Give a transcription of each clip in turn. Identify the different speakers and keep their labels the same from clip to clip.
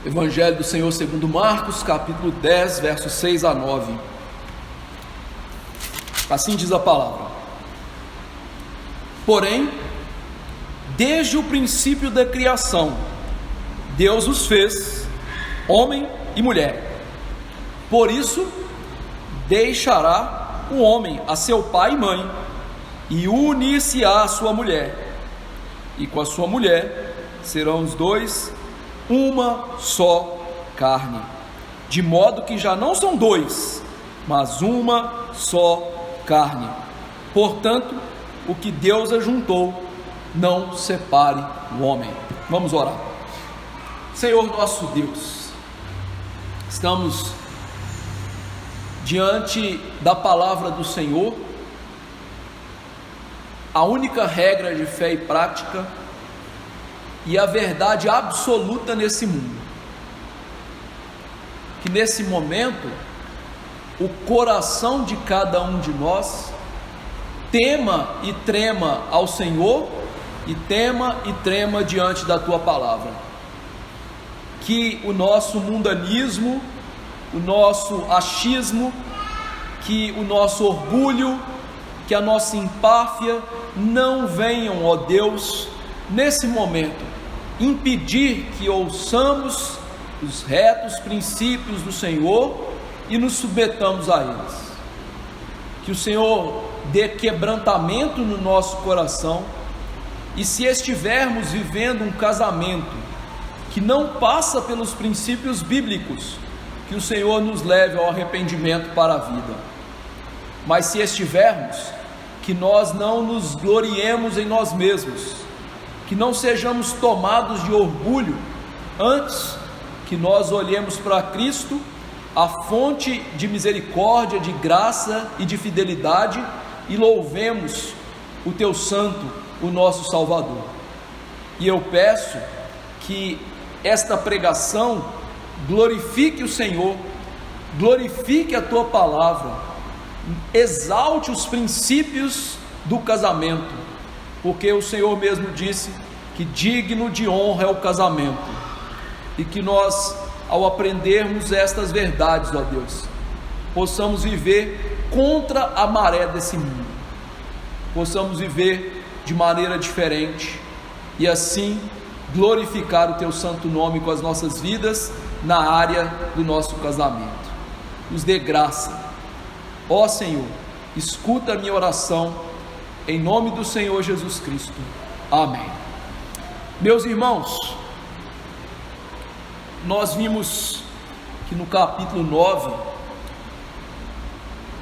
Speaker 1: Evangelho do Senhor segundo Marcos, capítulo 10, versos 6 a 9. Assim diz a palavra: Porém, desde o princípio da criação, Deus os fez, homem e mulher. Por isso, deixará o homem a seu pai e mãe, e unir-se-á à sua mulher, e com a sua mulher serão os dois uma só carne, de modo que já não são dois, mas uma só carne. Portanto, o que Deus ajuntou, não separe o homem. Vamos orar. Senhor nosso Deus, estamos diante da palavra do Senhor, a única regra de fé e prática e a verdade absoluta nesse mundo. Que nesse momento o coração de cada um de nós tema e trema ao Senhor, e tema e trema diante da Tua palavra. Que o nosso mundanismo, o nosso achismo, que o nosso orgulho, que a nossa empáfia não venham, ó Deus, nesse momento, impedir que ouçamos os retos princípios do Senhor e nos submetamos a eles. Que o Senhor dê quebrantamento no nosso coração, e se estivermos vivendo um casamento que não passa pelos princípios bíblicos, que o Senhor nos leve ao arrependimento para a vida. Mas se estivermos, que nós não nos gloriemos em nós mesmos, que não sejamos tomados de orgulho, antes que nós olhemos para Cristo, a fonte de misericórdia, de graça e de fidelidade, e louvemos o Teu Santo, o nosso Salvador. E eu peço que esta pregação glorifique o Senhor, glorifique a Tua palavra, exalte os princípios do casamento, porque o Senhor mesmo disse que digno de honra é o casamento, e que nós, ao aprendermos estas verdades, ó Deus, possamos viver contra a maré desse mundo, possamos viver de maneira diferente, e assim glorificar o Teu santo nome com as nossas vidas na área do nosso casamento. Nos dê graça, ó Senhor, escuta a minha oração, em nome do Senhor Jesus Cristo, amém. Meus irmãos, nós vimos que no capítulo 9,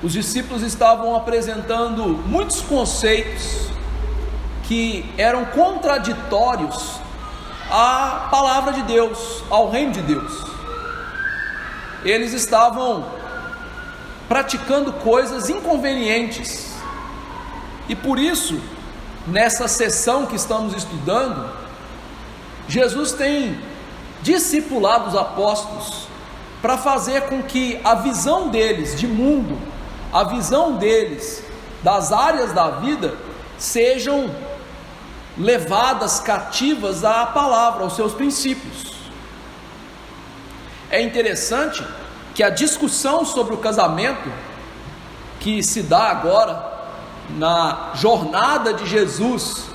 Speaker 1: os discípulos estavam apresentando muitos conceitos que eram contraditórios à palavra de Deus, ao reino de Deus. Eles estavam praticando coisas inconvenientes, e por isso, nessa sessão que estamos estudando, Jesus tem discipulado os apóstolos para fazer com que a visão deles de mundo, a visão deles das áreas da vida, sejam levadas cativas à palavra, aos seus princípios. É interessante que a discussão sobre o casamento que se dá agora na jornada de Jesus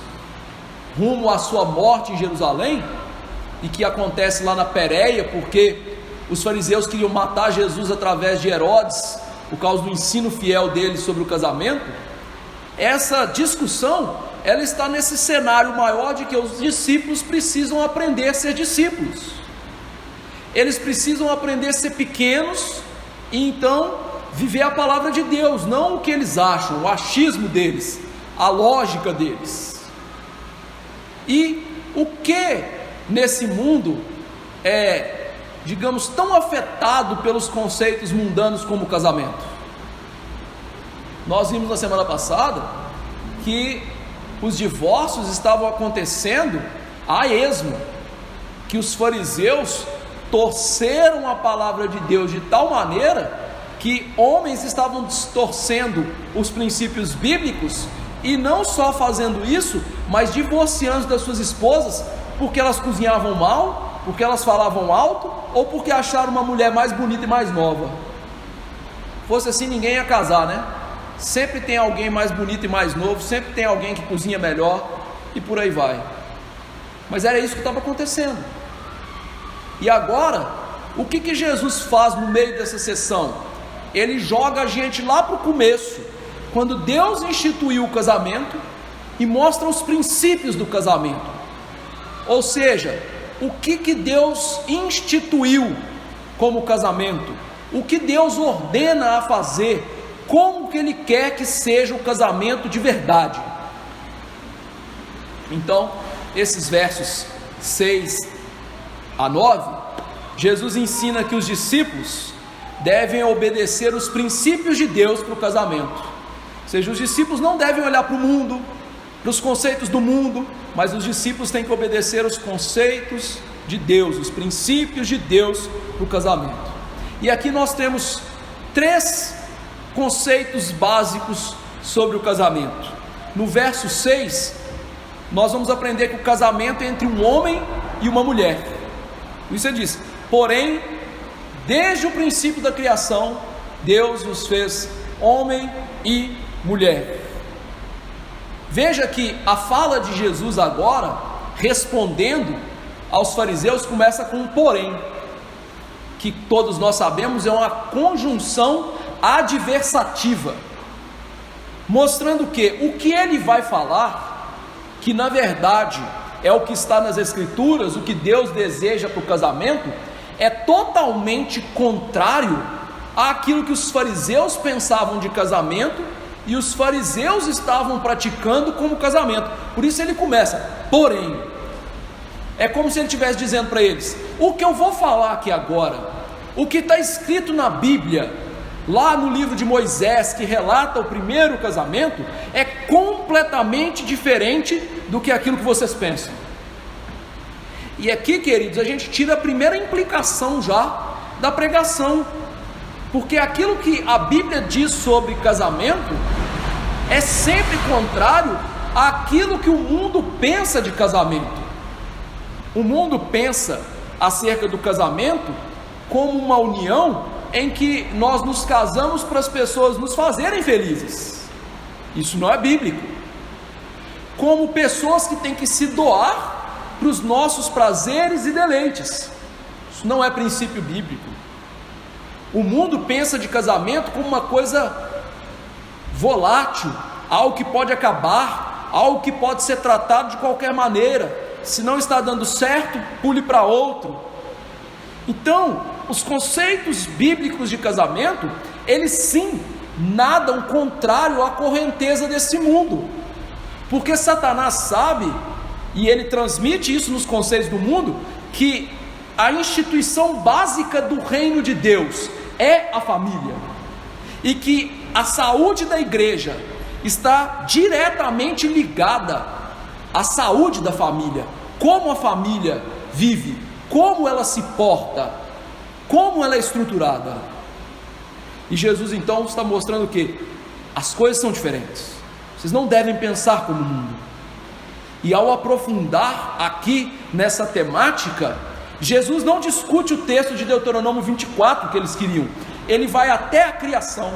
Speaker 1: rumo à sua morte em Jerusalém, e que acontece lá na Pérea, porque os fariseus queriam matar Jesus através de Herodes, por causa do ensino fiel dele sobre o casamento. Essa discussão, ela está nesse cenário maior de que os discípulos precisam aprender a ser discípulos. Eles precisam aprender a ser pequenos e então viver a palavra de Deus, não o que eles acham, o achismo deles, a lógica deles. E o que nesse mundo é, digamos, tão afetado pelos conceitos mundanos como o casamento? Nós vimos na semana passada que os divórcios estavam acontecendo a esmo, que os fariseus torceram a palavra de Deus de tal maneira que homens estavam distorcendo os princípios bíblicos, e não só fazendo isso, mas divorciando das suas esposas porque elas cozinhavam mal, porque elas falavam alto ou porque acharam uma mulher mais bonita e mais nova. Fosse assim, ninguém ia casar, né? Sempre tem alguém mais bonito e mais novo, sempre tem alguém que cozinha melhor e por aí vai. Mas era isso que estava acontecendo. E agora, o que Jesus faz no meio dessa sessão? Ele joga a gente lá para o começo, quando Deus instituiu o casamento, e mostra os princípios do casamento. Ou seja, o que Deus instituiu como casamento, o que Deus ordena a fazer, como que Ele quer que seja o casamento de verdade. Então, esses versos 6 a 9, Jesus ensina que os discípulos devem obedecer os princípios de Deus para o casamento. Ou seja, os discípulos não devem olhar para o mundo, para os conceitos do mundo, mas os discípulos têm que obedecer os conceitos de Deus, os princípios de Deus para o casamento. E aqui nós temos 3 conceitos básicos sobre o casamento. No verso 6, nós vamos aprender que o casamento é entre um homem e uma mulher. Isso ele diz: porém, desde o princípio da criação, Deus os fez homem e mulher. Veja que a fala de Jesus agora, respondendo aos fariseus, começa com um porém, que todos nós sabemos é uma conjunção adversativa, mostrando que o que ele vai falar, que na verdade é o que está nas Escrituras, o que Deus deseja para o casamento, é totalmente contrário àquilo que os fariseus pensavam de casamento e os fariseus estavam praticando como casamento. Por isso ele começa, porém, é como se ele estivesse dizendo para eles: o que eu vou falar aqui agora, o que está escrito na Bíblia, lá no livro de Moisés, que relata o primeiro casamento, é completamente diferente do que aquilo que vocês pensam. E aqui, queridos, a gente tira a primeira implicação já da pregação, porque aquilo que a Bíblia diz sobre casamento é sempre contrário àquilo que o mundo pensa de casamento. O mundo pensa acerca do casamento como uma união em que nós nos casamos para as pessoas nos fazerem felizes. Isso não é bíblico. Como pessoas que têm que se doar para os nossos prazeres e deleites. Isso não é princípio bíblico. O mundo pensa de casamento como uma coisa volátil, algo que pode acabar, algo que pode ser tratado de qualquer maneira. Se não está dando certo, pule para outro. Então, os conceitos bíblicos de casamento, eles sim nadam contrário à correnteza desse mundo, porque Satanás sabe, e ele transmite isso nos conceitos do mundo, que a instituição básica do reino de Deus é a família, e que a saúde da igreja está diretamente ligada à saúde da família, como a família vive, como ela se porta, como ela é estruturada. E Jesus então está mostrando que as coisas são diferentes, vocês não devem pensar como o mundo. E ao aprofundar aqui nessa temática, Jesus não discute o texto de Deuteronômio 24 que eles queriam, ele vai até a criação,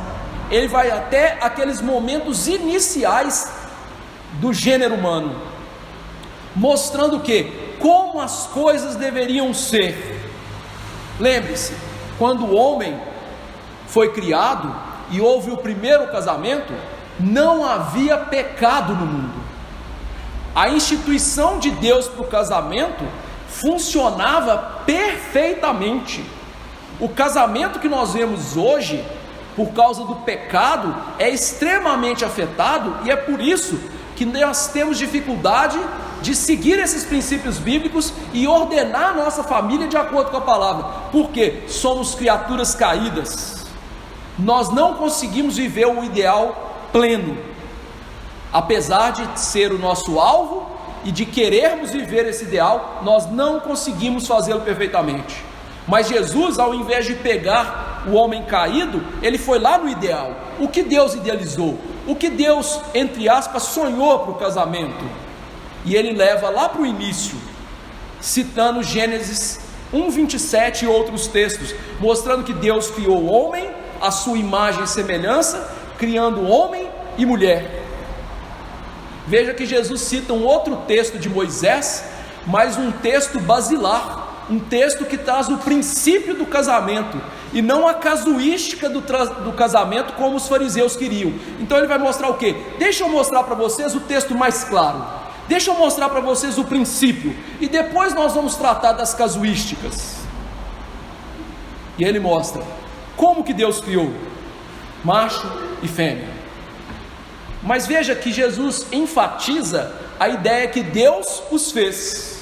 Speaker 1: ele vai até aqueles momentos iniciais do gênero humano, mostrando que como as coisas deveriam ser. Lembre-se, quando o homem foi criado e houve o primeiro casamento, não havia pecado no mundo. A instituição de Deus para o casamento funcionava perfeitamente. O casamento que nós vemos hoje, por causa do pecado, é extremamente afetado, e é por isso que nós temos dificuldade de seguir esses princípios bíblicos e ordenar a nossa família de acordo com a palavra, porque somos criaturas caídas, nós não conseguimos viver o ideal pleno, apesar de ser o nosso alvo e de querermos viver esse ideal, nós não conseguimos fazê-lo perfeitamente. Mas Jesus, ao invés de pegar o homem caído, ele foi lá no ideal. O que Deus idealizou, o que Deus, entre aspas, sonhou para o casamento, e ele leva lá para o início, citando Gênesis 1:27 e outros textos, mostrando que Deus criou o homem à sua imagem e semelhança, criando homem e mulher. Veja que Jesus cita um outro texto de Moisés, mas um texto basilar, um texto que traz o princípio do casamento, e não a casuística do casamento como os fariseus queriam. Então ele vai mostrar o quê? Deixa eu mostrar para vocês o texto mais claro, deixa eu mostrar para vocês o princípio, e depois nós vamos tratar das casuísticas. E ele mostra como que Deus criou macho e fêmea. Mas veja que Jesus enfatiza a ideia que Deus os fez.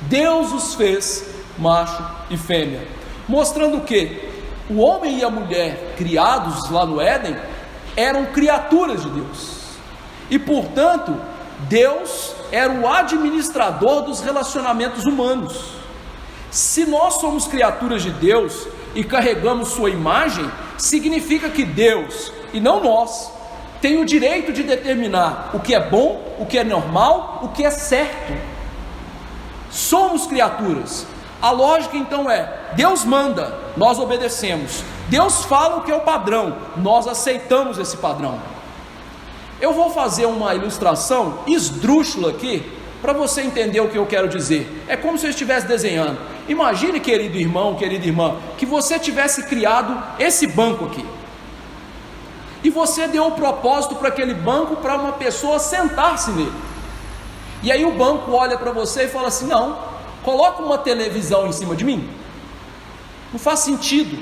Speaker 1: Deus os fez macho e fêmea, mostrando que o homem e a mulher criados lá no Éden eram criaturas de Deus, e portanto Deus era o administrador dos relacionamentos humanos. Se nós somos criaturas de Deus e carregamos sua imagem, significa que Deus, e não nós, tem o direito de determinar o que é bom, o que é normal, o que é certo. Somos criaturas. A lógica então é: Deus manda, nós obedecemos. Deus fala o que é o padrão, nós aceitamos esse padrão. Eu vou fazer uma ilustração esdrúxula aqui, para você entender o que eu quero dizer. É como se eu estivesse desenhando. Imagine, querido irmão, querida irmã, que você tivesse criado esse banco aqui, e você deu o propósito para aquele banco, para uma pessoa sentar-se nele. E aí o banco olha para você e fala assim: não, coloca uma televisão em cima de mim. Não faz sentido.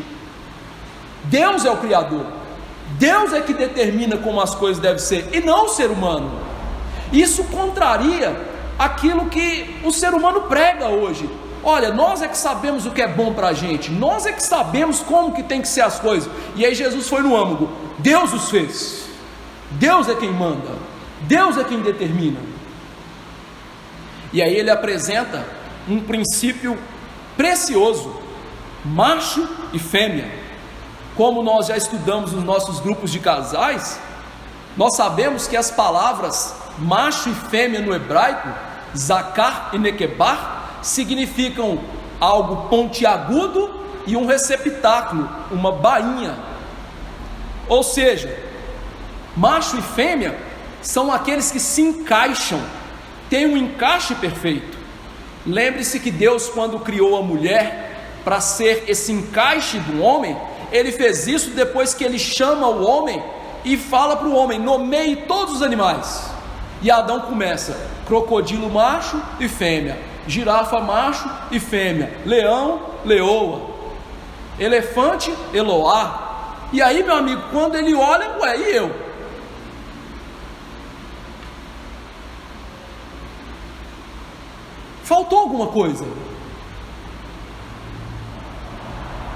Speaker 1: Deus é o Criador, Deus é que determina como as coisas devem ser, e não o ser humano. Isso contraria aquilo que o ser humano prega hoje. Olha, nós é que sabemos o que é bom para a gente, nós é que sabemos como que tem que ser as coisas. E aí Jesus foi no âmago: Deus os fez, Deus é quem manda, Deus é quem determina. E aí ele apresenta um princípio precioso: macho e fêmea. Como nós já estudamos nos nossos grupos de casais, nós sabemos que as palavras macho e fêmea no hebraico, zakar e nekebar, significam algo pontiagudo e um receptáculo, uma bainha. Ou seja, macho e fêmea são aqueles que se encaixam, têm um encaixe perfeito. Lembre-se que Deus, quando criou a mulher para ser esse encaixe do homem, Ele fez isso depois que Ele chama o homem e fala para o homem: nomeie todos os animais. E Adão começa: crocodilo macho e fêmea, girafa macho e fêmea, leão, leoa, elefante, eloá. E aí, meu amigo, quando ele olha, ué, e eu? Faltou alguma coisa.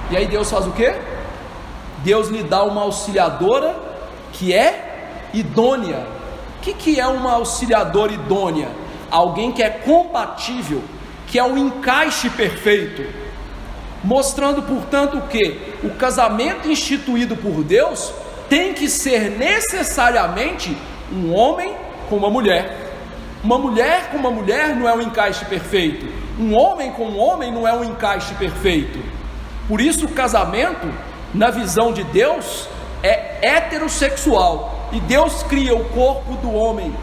Speaker 1: E aí Deus faz o quê? Deus lhe dá uma auxiliadora que é idônea. O que é uma auxiliadora idônea? Alguém que é compatível, que é o encaixe perfeito, mostrando, portanto, o que? O casamento instituído por Deus tem que ser necessariamente um homem com uma mulher. Uma mulher com uma mulher não é um encaixe perfeito. Um homem com um homem não é um encaixe perfeito. Por isso o casamento, na visão de Deus, é heterossexual. E Deus cria o corpo do homem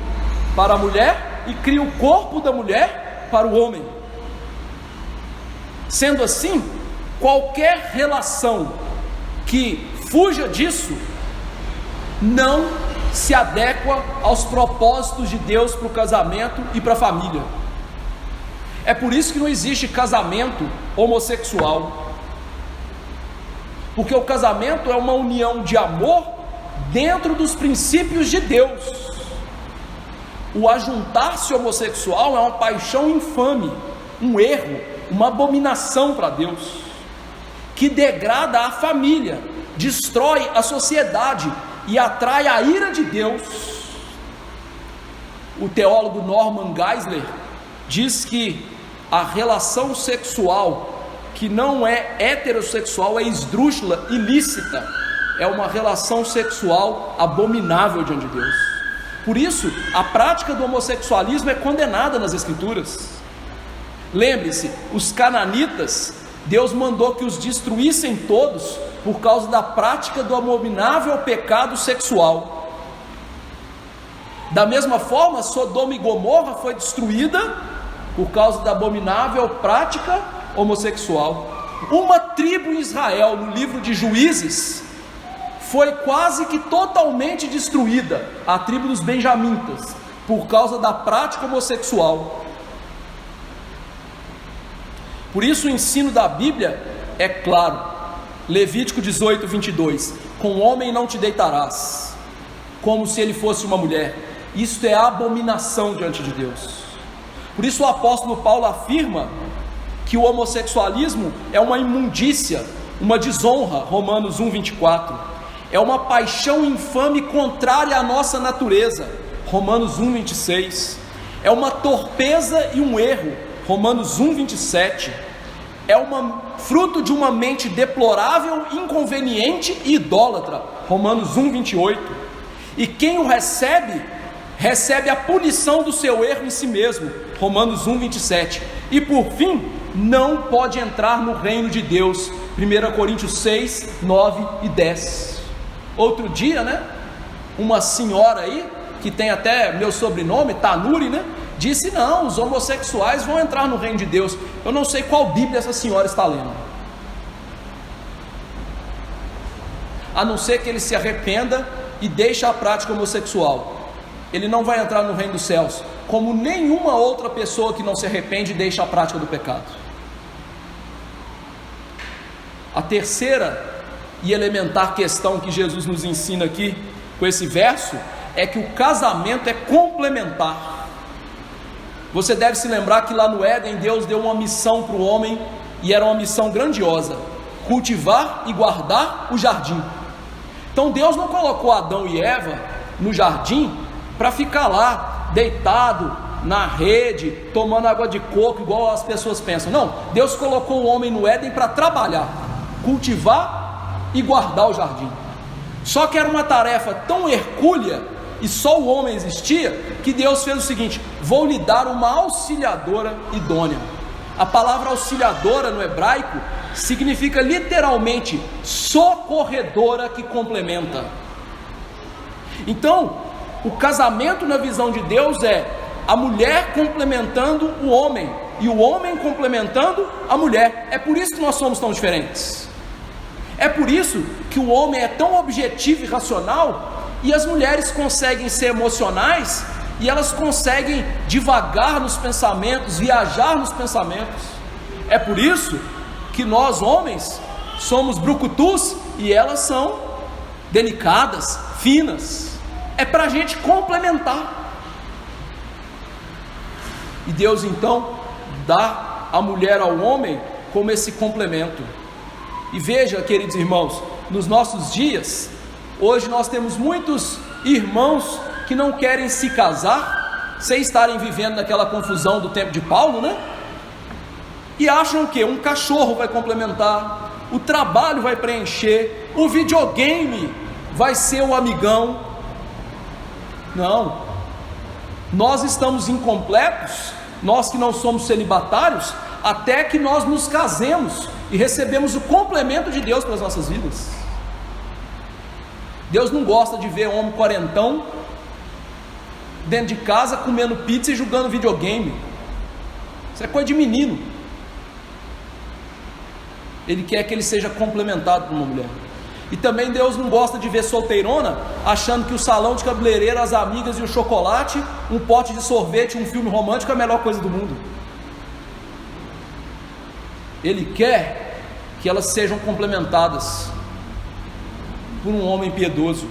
Speaker 1: para a mulher e cria o corpo da mulher para o homem. Sendo assim, qualquer relação que fuja disso não se adequa aos propósitos de Deus para o casamento e para a família. É por isso que não existe casamento homossexual, porque o casamento é uma união de amor dentro dos princípios de Deus. O ajuntar-se homossexual é uma paixão infame, um erro, uma abominação para Deus, que degrada a família, destrói a sociedade e atrai a ira de Deus. O teólogo Norman Geisler diz que a relação sexual que não é heterossexual é esdrúxula, ilícita, é uma relação sexual abominável diante de Deus. Por isso, a prática do homossexualismo é condenada nas Escrituras. Lembre-se, os cananitas, Deus mandou que os destruíssem todos por causa da prática do abominável pecado sexual. Da mesma forma, Sodoma e Gomorra foi destruída por causa da abominável prática homossexual. Uma tribo em Israel, no livro de Juízes, foi quase que totalmente destruída, a tribo dos benjamitas, por causa da prática homossexual. Por isso o ensino da Bíblia é claro. Levítico 18, 22: com homem não te deitarás, como se ele fosse uma mulher. Isto é abominação diante de Deus. Por isso o apóstolo Paulo afirma que o homossexualismo é uma imundícia, uma desonra. Romanos 1, 24: é uma paixão infame contrária à nossa natureza. Romanos 1, 26: é uma torpeza e um erro. Romanos 1, 27: é fruto de uma mente deplorável, inconveniente e idólatra. Romanos 1, 28: e quem o recebe, recebe a punição do seu erro em si mesmo. Romanos 1, 27: e por fim, não pode entrar no reino de Deus. 1 Coríntios 6, 9 e 10. Outro dia, uma senhora aí, que tem até meu sobrenome, Tanuri, disse: não, os homossexuais vão entrar no reino de Deus. Eu não sei qual Bíblia essa senhora está lendo, a não ser que ele se arrependa e deixe a prática homossexual. Ele não vai entrar no reino dos céus, como nenhuma outra pessoa que não se arrepende e deixa a prática do pecado. A terceira e elementar questão que Jesus nos ensina aqui com esse verso é que o casamento é complementar. Você deve se lembrar que lá no Éden Deus deu uma missão para o homem, e era uma missão grandiosa: cultivar e guardar o jardim. Então Deus não colocou Adão e Eva no jardim para ficar lá deitado na rede, tomando água de coco, igual as pessoas pensam. Não, Deus colocou o homem no Éden para trabalhar, cultivar e guardar o jardim. Só que era uma tarefa tão hercúlea, e só o homem existia, que Deus fez o seguinte: vou lhe dar uma auxiliadora idônea. A palavra auxiliadora no hebraico significa literalmente socorredora que complementa. Então, o casamento na visão de Deus é a mulher complementando o homem, e o homem complementando a mulher. É por isso que nós somos tão diferentes. É por isso que o homem é tão objetivo e racional, e as mulheres conseguem ser emocionais, e elas conseguem divagar nos pensamentos, viajar nos pensamentos. É por isso que nós homens somos brucutus e elas são delicadas, finas. É para a gente complementar. E Deus então dá a mulher ao homem como esse complemento. E veja, queridos irmãos, nos nossos dias, hoje nós temos muitos irmãos que não querem se casar, sem estarem vivendo naquela confusão do tempo de Paulo, e acham que um cachorro vai complementar, o trabalho vai preencher, o videogame vai ser o amigão. Não, nós estamos incompletos, nós que não somos celibatários, até que nós nos casemos e recebemos o complemento de Deus para as nossas vidas. Deus não gosta de ver homem quarentão dentro de casa comendo pizza e jogando videogame. Isso é coisa de menino. Ele quer que ele seja complementado por uma mulher. E também Deus não gosta de ver solteirona achando que o salão de cabeleireiro, as amigas e o chocolate, um pote de sorvete, um filme romântico é a melhor coisa do mundo. Ele quer que elas sejam complementadas por um homem piedoso.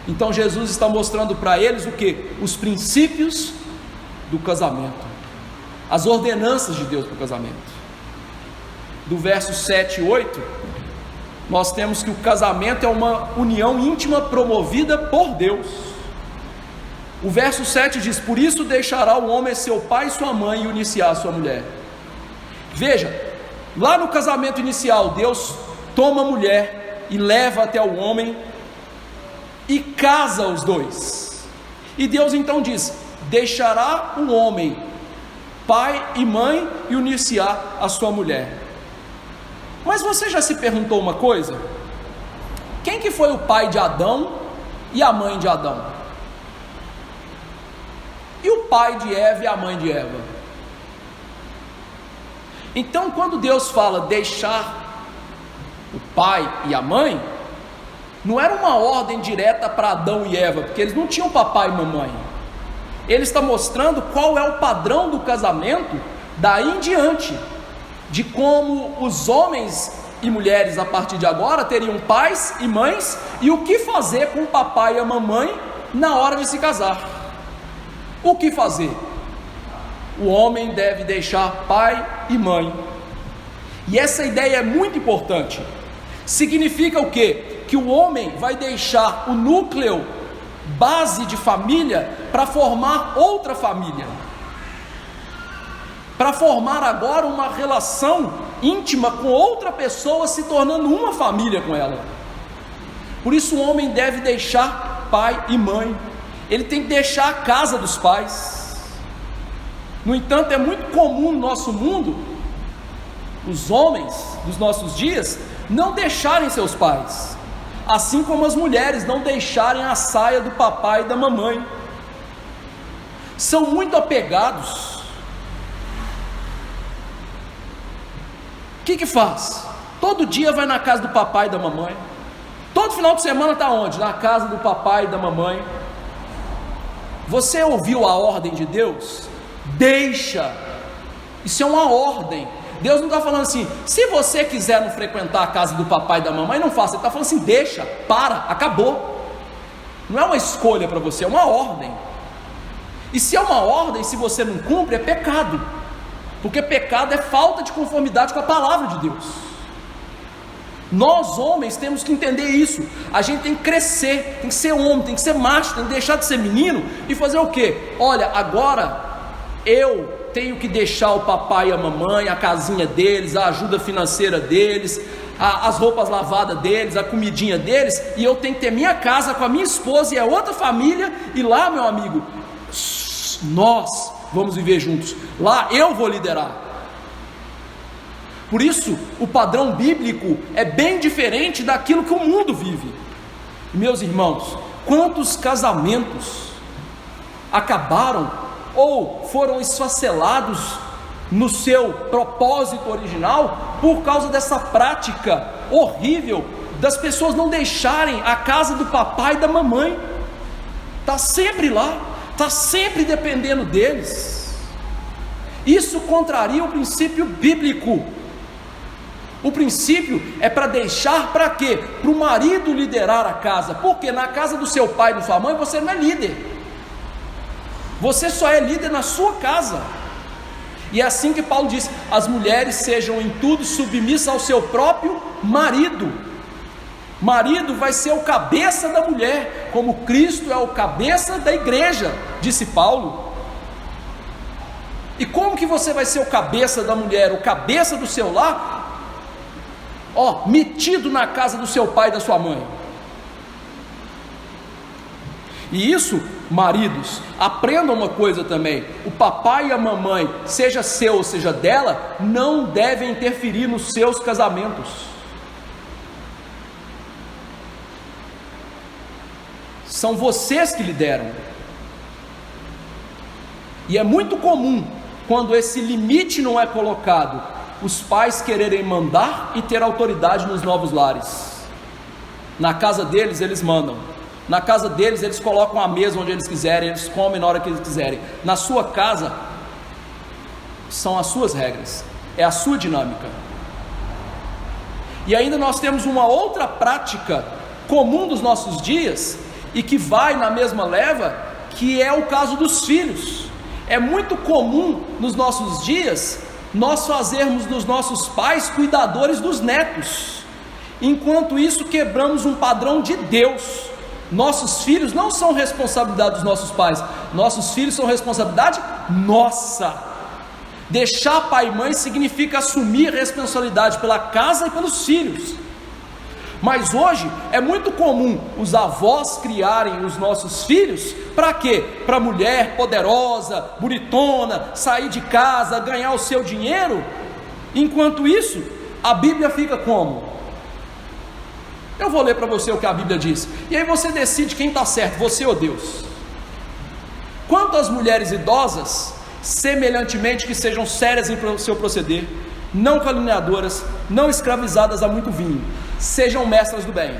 Speaker 1: Então Jesus está mostrando para eles o que? Os princípios do casamento, as ordenanças de Deus para o casamento. Do verso 7 e 8, nós temos que o casamento é uma união íntima promovida por Deus. O verso 7 diz: por isso deixará o homem seu pai e sua mãe e unir-se à sua mulher. Veja, lá no casamento inicial, Deus toma a mulher e leva até o homem e casa os dois. E Deus então diz: deixará o homem pai e mãe e unir-se a sua mulher. Mas você já se perguntou uma coisa? Quem que foi o pai de Adão e a mãe de Adão? E o pai de Eva e a mãe de Eva? Então, quando Deus fala deixar o pai e a mãe, não era uma ordem direta para Adão e Eva, porque eles não tinham papai e mamãe. Ele está mostrando qual é o padrão do casamento daí em diante, de como os homens e mulheres a partir de agora teriam pais e mães, e o que fazer com o papai e a mamãe na hora de se casar. O que fazer? O homem deve deixar pai e mãe. E essa ideia é muito importante. Significa o quê? Que o homem vai deixar o núcleo base de família para formar outra família, para formar agora uma relação íntima com outra pessoa, se tornando uma família com ela. Por isso o homem deve deixar pai e mãe, ele tem que deixar a casa dos pais. No entanto, é muito comum no nosso mundo, os homens dos nossos dias não deixarem seus pais, assim como as mulheres não deixarem a saia do papai e da mamãe. São muito apegados. O que faz? Todo dia vai na casa do papai e da mamãe. Todo final de semana está onde? Na casa do papai e da mamãe. Você ouviu a ordem de Deus? Deixa. Isso é uma ordem. Deus não está falando assim, se você quiser não frequentar a casa do papai e da mamãe, não faça. Ele está falando assim, deixa, para, acabou. Não é uma escolha para você, é uma ordem. E se é uma ordem, se você não cumpre, é pecado. Porque pecado é falta de conformidade com a palavra de Deus. Nós homens temos que entender isso. A gente tem que crescer, tem que ser homem, tem que ser macho, tem que deixar de ser menino e fazer o quê? Olha, agora eu tenho que deixar o papai e a mamãe, a casinha deles, a ajuda financeira deles, as roupas lavadas deles, a comidinha deles, e eu tenho que ter minha casa com a minha esposa e a outra família, e lá, meu amigo, nós vamos viver juntos. Lá eu vou liderar. Por isso, o padrão bíblico é bem diferente daquilo que o mundo vive. Meus irmãos, quantos casamentos acabaram ou foram esfacelados no seu propósito original por causa dessa prática horrível das pessoas não deixarem a casa do papai e da mamãe. Está sempre lá, está sempre dependendo deles. Isso contraria o princípio bíblico. O princípio é para deixar para quê? Para o marido liderar a casa, porque na casa do seu pai e da sua mãe você não é líder. Você só é líder na sua casa. E é assim que Paulo diz: as mulheres sejam em tudo submissas ao seu próprio marido. Marido vai ser o cabeça da mulher, como Cristo é o cabeça da igreja, disse Paulo. E como que você vai ser o cabeça da mulher, o cabeça do seu lar, metido na casa do seu pai e da sua mãe? E isso, maridos, aprendam uma coisa também: o papai e a mamãe, seja seu ou seja dela, não devem interferir nos seus casamentos. São vocês que lideram. E é muito comum, quando esse limite não é colocado, os pais quererem mandar e ter autoridade nos novos lares. Na casa deles, eles mandam. Na casa deles, eles colocam a mesa onde eles quiserem, eles comem na hora que eles quiserem. Na sua casa, são as suas regras, é a sua dinâmica. E ainda nós temos uma outra prática comum dos nossos dias, e que vai na mesma leva, que é o caso dos filhos. É muito comum nos nossos dias, nós fazermos dos nossos pais cuidadores dos netos. Enquanto isso, quebramos um padrão de Deus. Nossos filhos não são responsabilidade dos nossos pais, nossos filhos são responsabilidade nossa. Deixar pai e mãe significa assumir responsabilidade pela casa e pelos filhos. Mas hoje é muito comum os avós criarem os nossos filhos para quê? Para mulher poderosa, bonitona, sair de casa, ganhar o seu dinheiro. Enquanto isso, a Bíblia fica como? Eu vou ler para você o que a Bíblia diz, e aí você decide quem está certo, você ou Deus. Quanto às mulheres idosas, semelhantemente que sejam sérias em seu proceder, não caluniadoras, não escravizadas a muito vinho, sejam mestras do bem.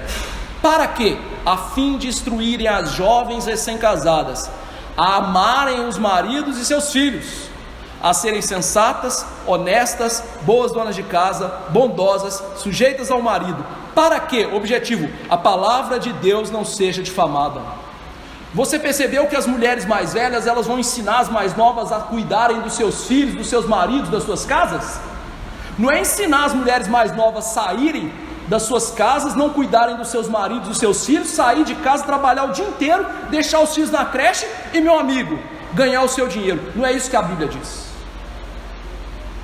Speaker 1: Para quê? A fim de instruírem as jovens recém-casadas a amarem os maridos e seus filhos, a serem sensatas, honestas, boas donas de casa, bondosas, sujeitas ao marido. Para quê? Objetivo: a palavra de Deus não seja difamada. Você percebeu que as mulheres mais velhas, elas vão ensinar as mais novas a cuidarem dos seus filhos, dos seus maridos, das suas casas? Não é ensinar as mulheres mais novas a saírem das suas casas, não cuidarem dos seus maridos, dos seus filhos, sair de casa, trabalhar o dia inteiro, deixar os filhos na creche e, meu amigo, ganhar o seu dinheiro. Não é isso que a Bíblia diz.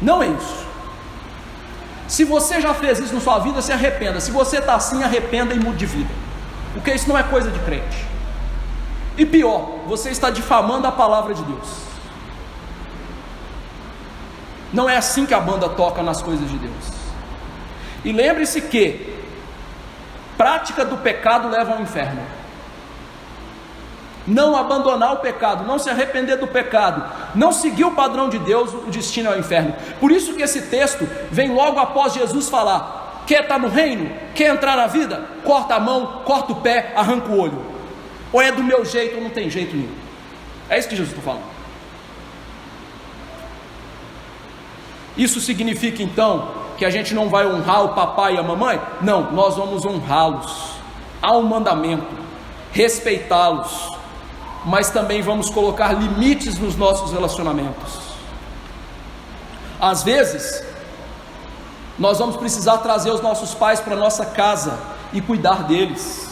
Speaker 1: Não é isso. Se você já fez isso na sua vida, se arrependa. Se você está assim, arrependa e mude de vida, porque isso não é coisa de crente. E pior, você está difamando a palavra de Deus. Não é assim que a banda toca nas coisas de Deus. E lembre-se que prática do pecado leva ao inferno. Não abandonar o pecado, não se arrepender do pecado, não seguir o padrão de Deus, o destino é o inferno. Por isso que esse texto vem logo após Jesus falar: quer estar no reino? Quer entrar na vida? Corta a mão, corta o pé, arranca o olho. Ou é do meu jeito ou não tem jeito nenhum. É isso que Jesus está falando. Isso significa então que a gente não vai honrar o papai e a mamãe? Não, nós vamos honrá-los. Há um mandamento: respeitá-los, mas também vamos colocar limites nos nossos relacionamentos. Às vezes, nós vamos precisar trazer os nossos pais para a nossa casa e cuidar deles.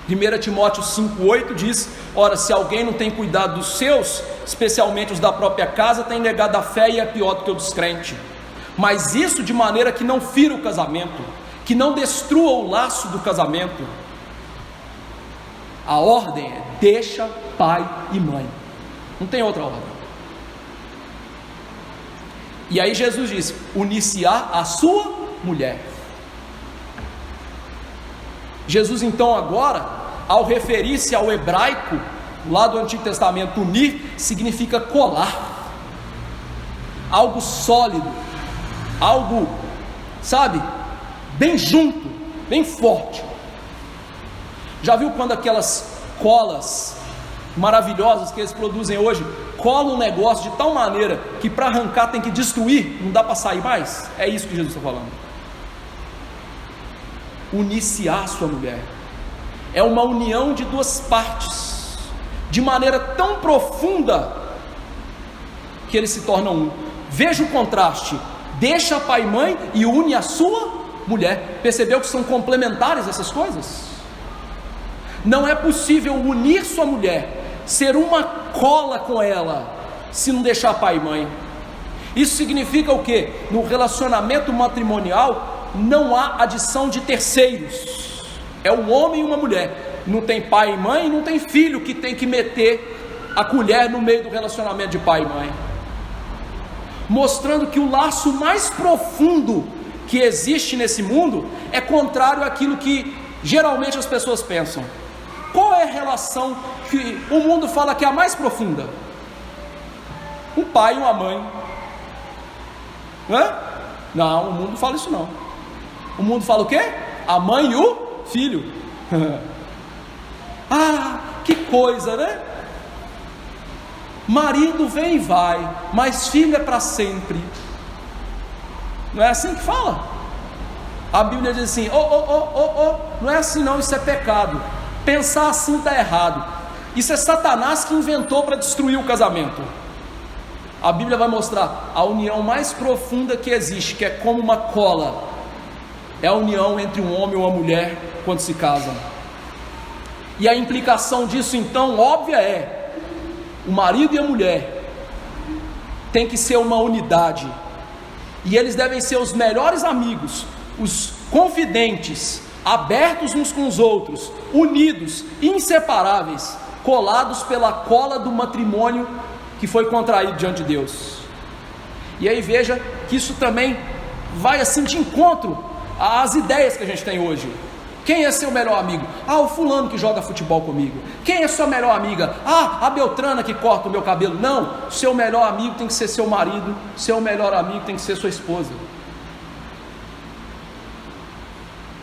Speaker 1: 1 Timóteo 5,8 diz: ora, se alguém não tem cuidado dos seus, especialmente os da própria casa, tem negado a fé e é pior do que o descrente. Mas isso de maneira que não fira o casamento, que não destrua o laço do casamento. A ordem é: deixa pai e mãe, não tem outra ordem. E aí Jesus diz: uniciar a sua mulher. Jesus então agora, ao referir-se ao hebraico lá do Antigo Testamento, unir significa colar, algo sólido, algo, sabe, bem junto, bem forte. Já viu quando aquelas colas maravilhosas que eles produzem hoje colam um negócio de tal maneira que para arrancar tem que destruir, não dá para sair mais? É isso que Jesus está falando. Uniciar sua mulher é uma união de duas partes, de maneira tão profunda que eles se tornam um. Veja o contraste: deixa pai e mãe e une a sua mulher. Percebeu que são complementares essas coisas? Não é possível unir sua mulher, ser uma cola com ela, se não deixar pai e mãe. Isso significa o quê? No relacionamento matrimonial não há adição de terceiros, é um homem e uma mulher. Não tem pai e mãe, não tem filho que tem que meter a colher no meio do relacionamento de pai e mãe, mostrando que o laço mais profundo que existe nesse mundo é contrário àquilo que geralmente as pessoas pensam. Qual é a relação que o mundo fala que é a mais profunda? Um pai e uma mãe, não é? Não, o mundo fala isso não. O mundo fala o quê? A mãe e o filho. Ah, que coisa, né? Marido vem e vai, mas filho é para sempre. Não é assim que fala? A Bíblia diz assim: não é assim não, isso é pecado. Pensar assim está errado. Isso é Satanás que inventou para destruir o casamento. A Bíblia vai mostrar a união mais profunda que existe, que é como uma cola. É a união entre um homem e uma mulher quando se casam. E a implicação disso então, óbvia, é: o marido e a mulher tem que ser uma unidade, e eles devem ser os melhores amigos, os confidentes, abertos uns com os outros, unidos, inseparáveis, colados pela cola do matrimônio que foi contraído diante de Deus. E aí veja que isso também vai assim de encontro às ideias que a gente tem hoje. Quem é seu melhor amigo? O fulano que joga futebol comigo. Quem é sua melhor amiga? A Beltrana que corta o meu cabelo. Não, seu melhor amigo tem que ser seu marido, seu melhor amigo tem que ser sua esposa.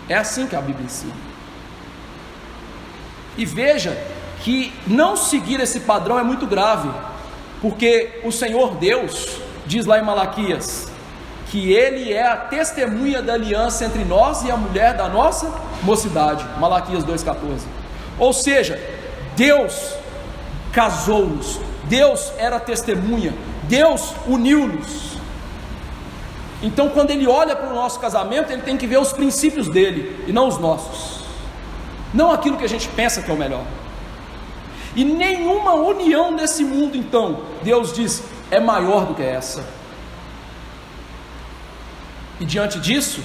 Speaker 1: É assim que a Bíblia ensina. E veja que não seguir esse padrão é muito grave, porque o Senhor Deus diz lá em Malaquias que Ele é a testemunha da aliança entre nós e a mulher da nossa mocidade, Malaquias 2,14. Ou seja, Deus casou-nos, Deus era testemunha, Deus uniu-nos. Então quando Ele olha para o nosso casamento, Ele tem que ver os princípios dele e não os nossos, não aquilo que a gente pensa que é o melhor. E nenhuma união nesse mundo, então, Deus diz, é maior do que essa. E diante disso,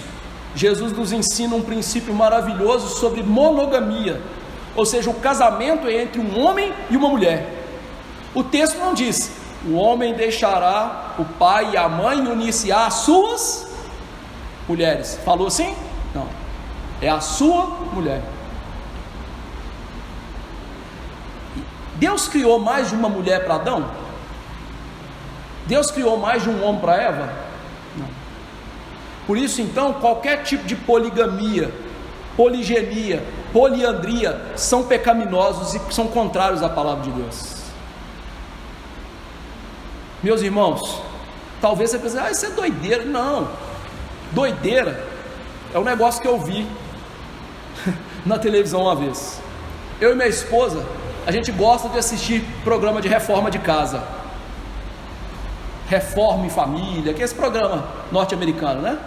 Speaker 1: Jesus nos ensina um princípio maravilhoso sobre monogamia, ou seja, o casamento é entre um homem e uma mulher. O texto não diz, o homem deixará o pai e a mãe e unir-se às suas mulheres. Falou assim? Não, é a sua mulher. Deus criou mais de uma mulher para Adão? Deus criou mais de um homem para Eva? Não. Por isso então, qualquer tipo de poligamia, poligenia, poliandria, são pecaminosos e são contrários à palavra de Deus. Meus irmãos, talvez você pense, isso é doideira. Não, doideira é um negócio que eu vi na televisão uma vez. Eu e minha esposa, a gente gosta de assistir programa de reforma de casa, Reforma em Família, que é esse programa norte-americano, né?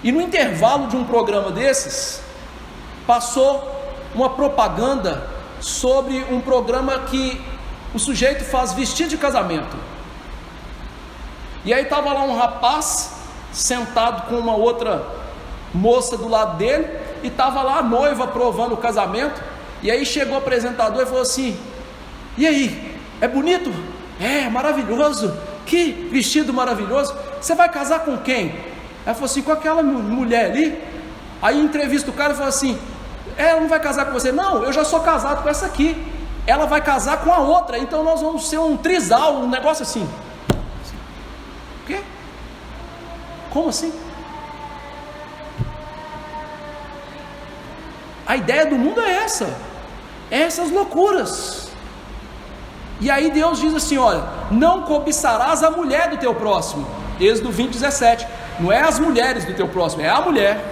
Speaker 1: E no intervalo de um programa desses, passou uma propaganda sobre um programa que o sujeito faz vestido de casamento. E aí estava lá um rapaz sentado com uma outra moça do lado dele, e estava lá a noiva provando o casamento. E aí chegou o apresentador e falou assim, e aí, é bonito? É, maravilhoso, que vestido maravilhoso, você vai casar com quem? Ela falou assim, com aquela mulher ali. Aí entrevista o cara e falou assim, ela não vai casar com você? Não, eu já sou casado com essa aqui, ela vai casar com a outra, então nós vamos ser um trisal, um negócio assim. O quê? Como assim? A ideia do mundo é essas loucuras. E aí Deus diz assim, olha, não cobiçarás a mulher do teu próximo, Êxodo 20:17, não é as mulheres do teu próximo, é a mulher.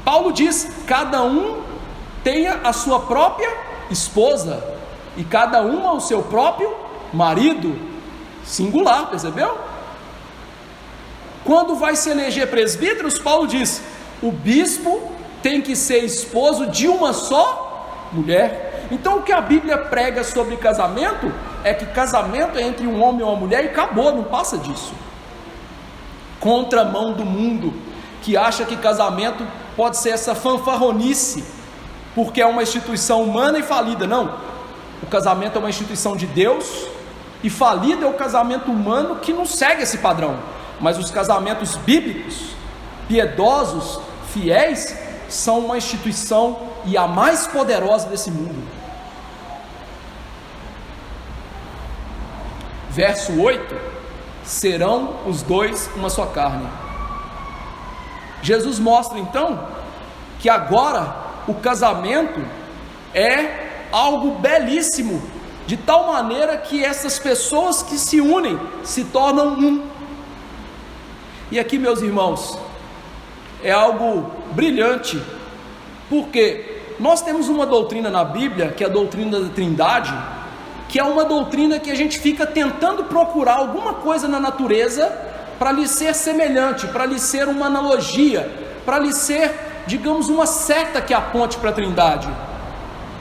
Speaker 1: Paulo diz, cada um tenha a sua própria esposa, e cada uma o seu próprio marido, singular, percebeu? Quando vai se eleger presbíteros, Paulo diz, o bispo tem que ser esposo de uma só mulher. Então o que a Bíblia prega sobre casamento é que casamento é entre um homem e uma mulher e acabou, não passa disso. Contramão do mundo, que acha que casamento pode ser essa fanfarronice, porque é uma instituição humana e falida. Não, o casamento é uma instituição de Deus, e falido é o casamento humano que não segue esse padrão. Mas os casamentos bíblicos, piedosos, fiéis, são uma instituição e a mais poderosa desse mundo. Verso 8, serão os dois uma só carne. Jesus mostra então que agora o casamento é algo belíssimo, de tal maneira que essas pessoas que se unem se tornam um. E aqui, meus irmãos, é algo brilhante, porque nós temos uma doutrina na Bíblia, que é a doutrina da Trindade, que é uma doutrina que a gente fica tentando procurar alguma coisa na natureza para lhe ser semelhante, para lhe ser uma analogia, para lhe ser, digamos, uma seta que aponte para a Trindade.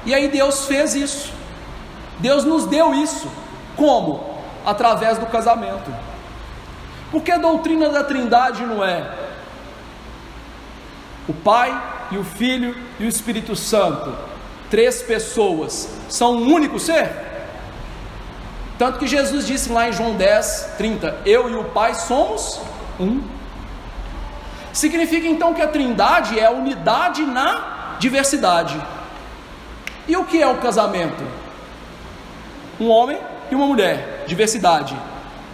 Speaker 1: E aí Deus fez isso, Deus nos deu isso. Como? Através do casamento. Porque a doutrina da Trindade não é O Pai e o Filho e o Espírito Santo, 3 pessoas, são um único ser? Tanto que Jesus disse lá em João 10:30, eu e o Pai somos um. Significa então que a Trindade é a unidade na diversidade. E o que é o casamento? Um homem e uma mulher, diversidade,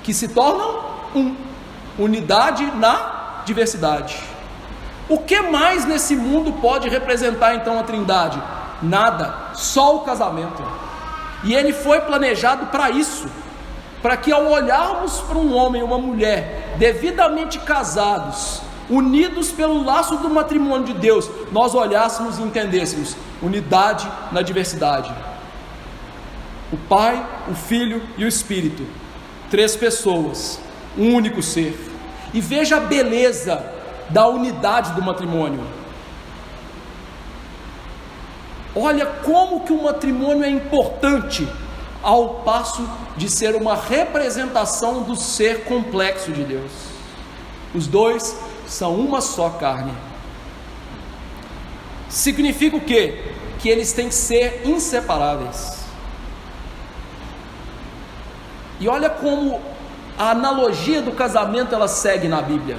Speaker 1: que se tornam um, unidade na diversidade. O que mais nesse mundo pode representar então a Trindade? Nada, só o casamento. E ele foi planejado para isso, para que ao olharmos para um homem e uma mulher devidamente casados, unidos pelo laço do matrimônio de Deus, nós olhássemos e entendêssemos unidade na diversidade. O Pai, o Filho e o Espírito, 3 pessoas, um único ser. E veja a beleza da unidade do matrimônio. Olha como que o matrimônio é importante, ao passo de ser uma representação do ser complexo de Deus. Os dois são uma só carne. Significa o quê? Que eles têm que ser inseparáveis. E olha como a analogia do casamento ela segue na Bíblia.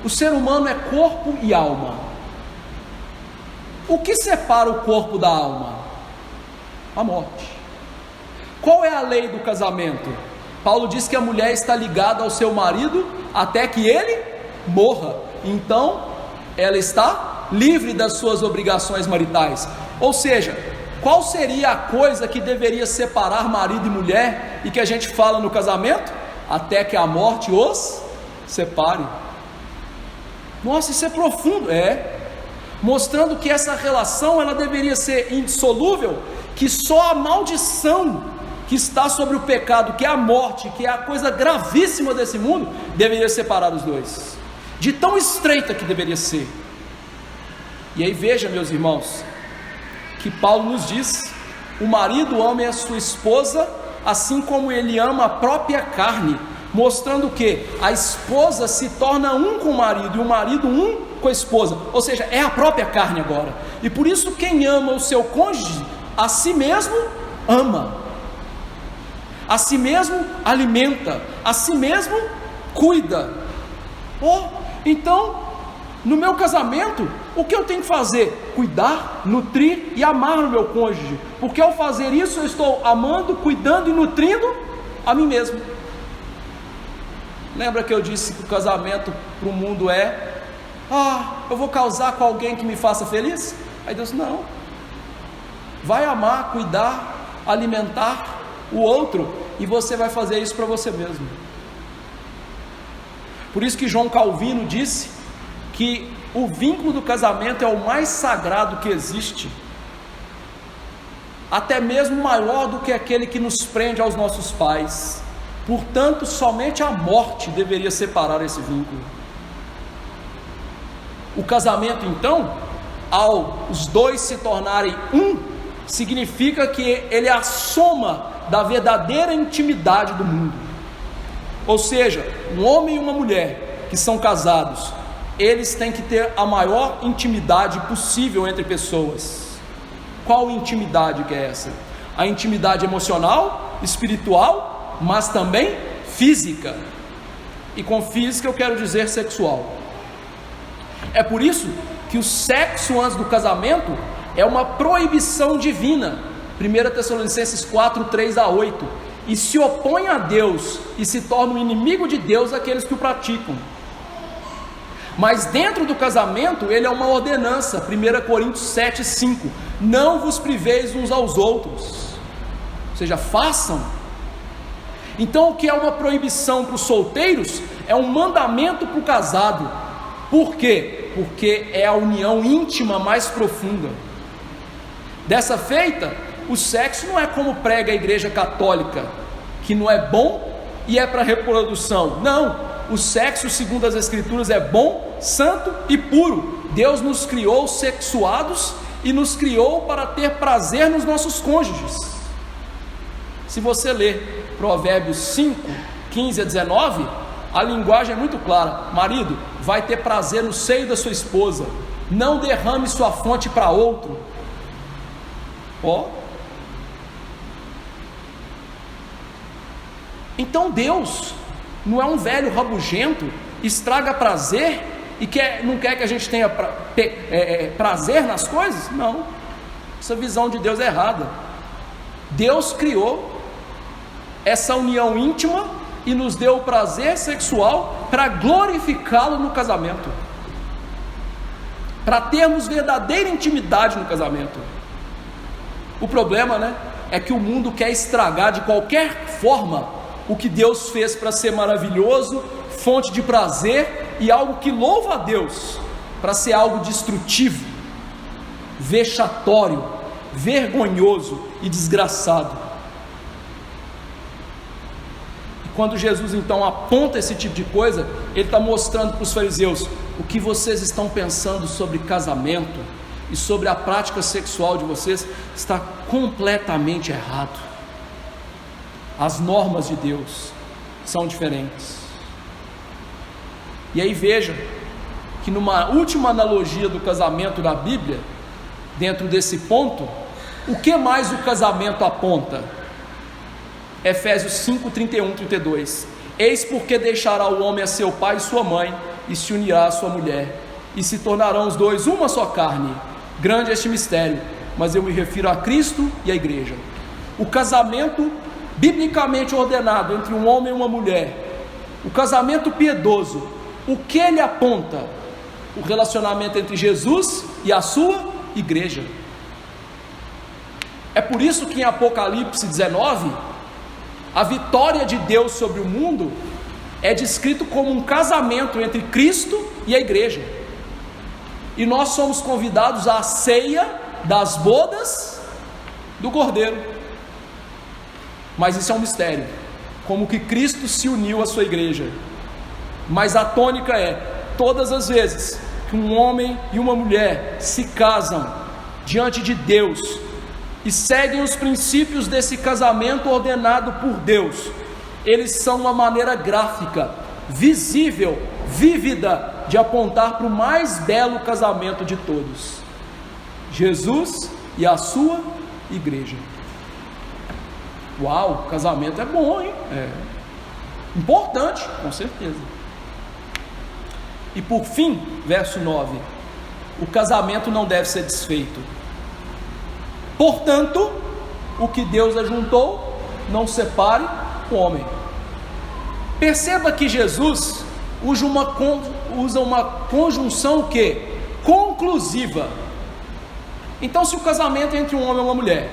Speaker 1: O ser humano é corpo e alma. O que separa o corpo da alma? A morte. Qual é a lei do casamento? Paulo diz que a mulher está ligada ao seu marido até que ele morra. Então, ela está livre das suas obrigações maritais. Ou seja, qual seria a coisa que deveria separar marido e mulher e que a gente fala no casamento? Até que a morte os separe. Nossa, isso é profundo. Mostrando que essa relação ela deveria ser indissolúvel, que só a maldição que está sobre o pecado, que é a morte, que é a coisa gravíssima desse mundo, deveria separar os dois, de tão estreita que deveria ser. E aí veja, meus irmãos, que Paulo nos diz: o marido ama a sua esposa assim como ele ama a própria carne, mostrando que a esposa se torna um com o marido e o marido um com a esposa, ou seja, é a própria carne agora. E por isso quem ama o seu cônjuge, a si mesmo ama, a si mesmo alimenta, a si mesmo cuida. Então, no meu casamento, o que eu tenho que fazer? Cuidar, nutrir e amar o meu cônjuge, porque ao fazer isso eu estou amando, cuidando e nutrindo a mim mesmo. Lembra que eu disse que o casamento para o mundo eu vou casar com alguém que me faça feliz? Aí Deus, não, vai amar, cuidar, alimentar o outro, e você vai fazer isso para você mesmo. Por isso que João Calvino disse que o vínculo do casamento é o mais sagrado que existe, até mesmo maior do que aquele que nos prende aos nossos pais. Portanto, somente a morte deveria separar esse vínculo. O casamento, então, ao os dois se tornarem um, significa que ele é a soma da verdadeira intimidade do mundo. Ou seja, um homem e uma mulher que são casados, eles têm que ter a maior intimidade possível entre pessoas. Qual intimidade que é essa? A intimidade emocional, espiritual, mas também física. E com física eu quero dizer sexual. É por isso que o sexo antes do casamento é uma proibição divina. 1 Tessalonicenses 4, 3-8. E se opõe a Deus e se torna um inimigo de Deus aqueles que o praticam. Mas dentro do casamento ele é uma ordenança. 1 Coríntios 7, 5. Não vos priveis uns aos outros. Ou seja, façam. Então o que é uma proibição para os solteiros é um mandamento para o casado. Por quê? Porque é a união íntima mais profunda. Dessa feita, o sexo não é como prega a Igreja Católica, que não é bom e é para reprodução. Não, o sexo, segundo as Escrituras, é bom, santo e puro. Deus nos criou sexuados e nos criou para ter prazer nos nossos cônjuges. Se você ler Provérbios 5, 15-19, a linguagem é muito clara: marido, vai ter prazer no seio da sua esposa, não derrame sua fonte para outro. Então Deus não é um velho rabugento, estraga prazer e não quer que a gente tenha prazer nas coisas? Não, essa visão de Deus é errada. Deus criou essa união íntima e nos deu o prazer sexual para glorificá-lo no casamento, para termos verdadeira intimidade no casamento. O problema, é que o mundo quer estragar de qualquer forma o que Deus fez para ser maravilhoso, fonte de prazer e algo que louva a Deus, para ser algo destrutivo, vexatório, vergonhoso e desgraçado. E quando Jesus então aponta esse tipo de coisa, ele está mostrando para os fariseus: o que vocês estão pensando sobre casamento e sobre a prática sexual de vocês está completamente errado. As normas de Deus são diferentes. E aí veja que numa última analogia do casamento da Bíblia, dentro desse ponto, o que mais o casamento aponta? Efésios 5, 31, 32. Eis porque deixará o homem a seu pai e sua mãe, e se unirá à sua mulher, e se tornarão os dois uma só carne. Grande é este mistério, mas eu me refiro a Cristo e a igreja. O casamento biblicamente ordenado entre um homem e uma mulher, o casamento piedoso, o que ele aponta? O relacionamento entre Jesus e a sua igreja. É por isso que em Apocalipse 19, a vitória de Deus sobre o mundo é descrito como um casamento entre Cristo e a igreja. E nós somos convidados à ceia das bodas do Cordeiro. Mas isso é um mistério, como que Cristo se uniu à sua igreja. Mas a tônica é: todas as vezes que um homem e uma mulher se casam diante de Deus e seguem os princípios desse casamento ordenado por Deus, eles são uma maneira gráfica, visível, vívida, de apontar para o mais belo casamento de todos: Jesus e a sua igreja. Uau, casamento é bom, hein? É importante, com certeza. E por fim, verso 9: o casamento não deve ser desfeito. Portanto, o que Deus ajuntou, não separe o homem. Perceba que Jesus usa uma conjunção que? Conclusiva. Então, se o casamento é entre um homem e uma mulher,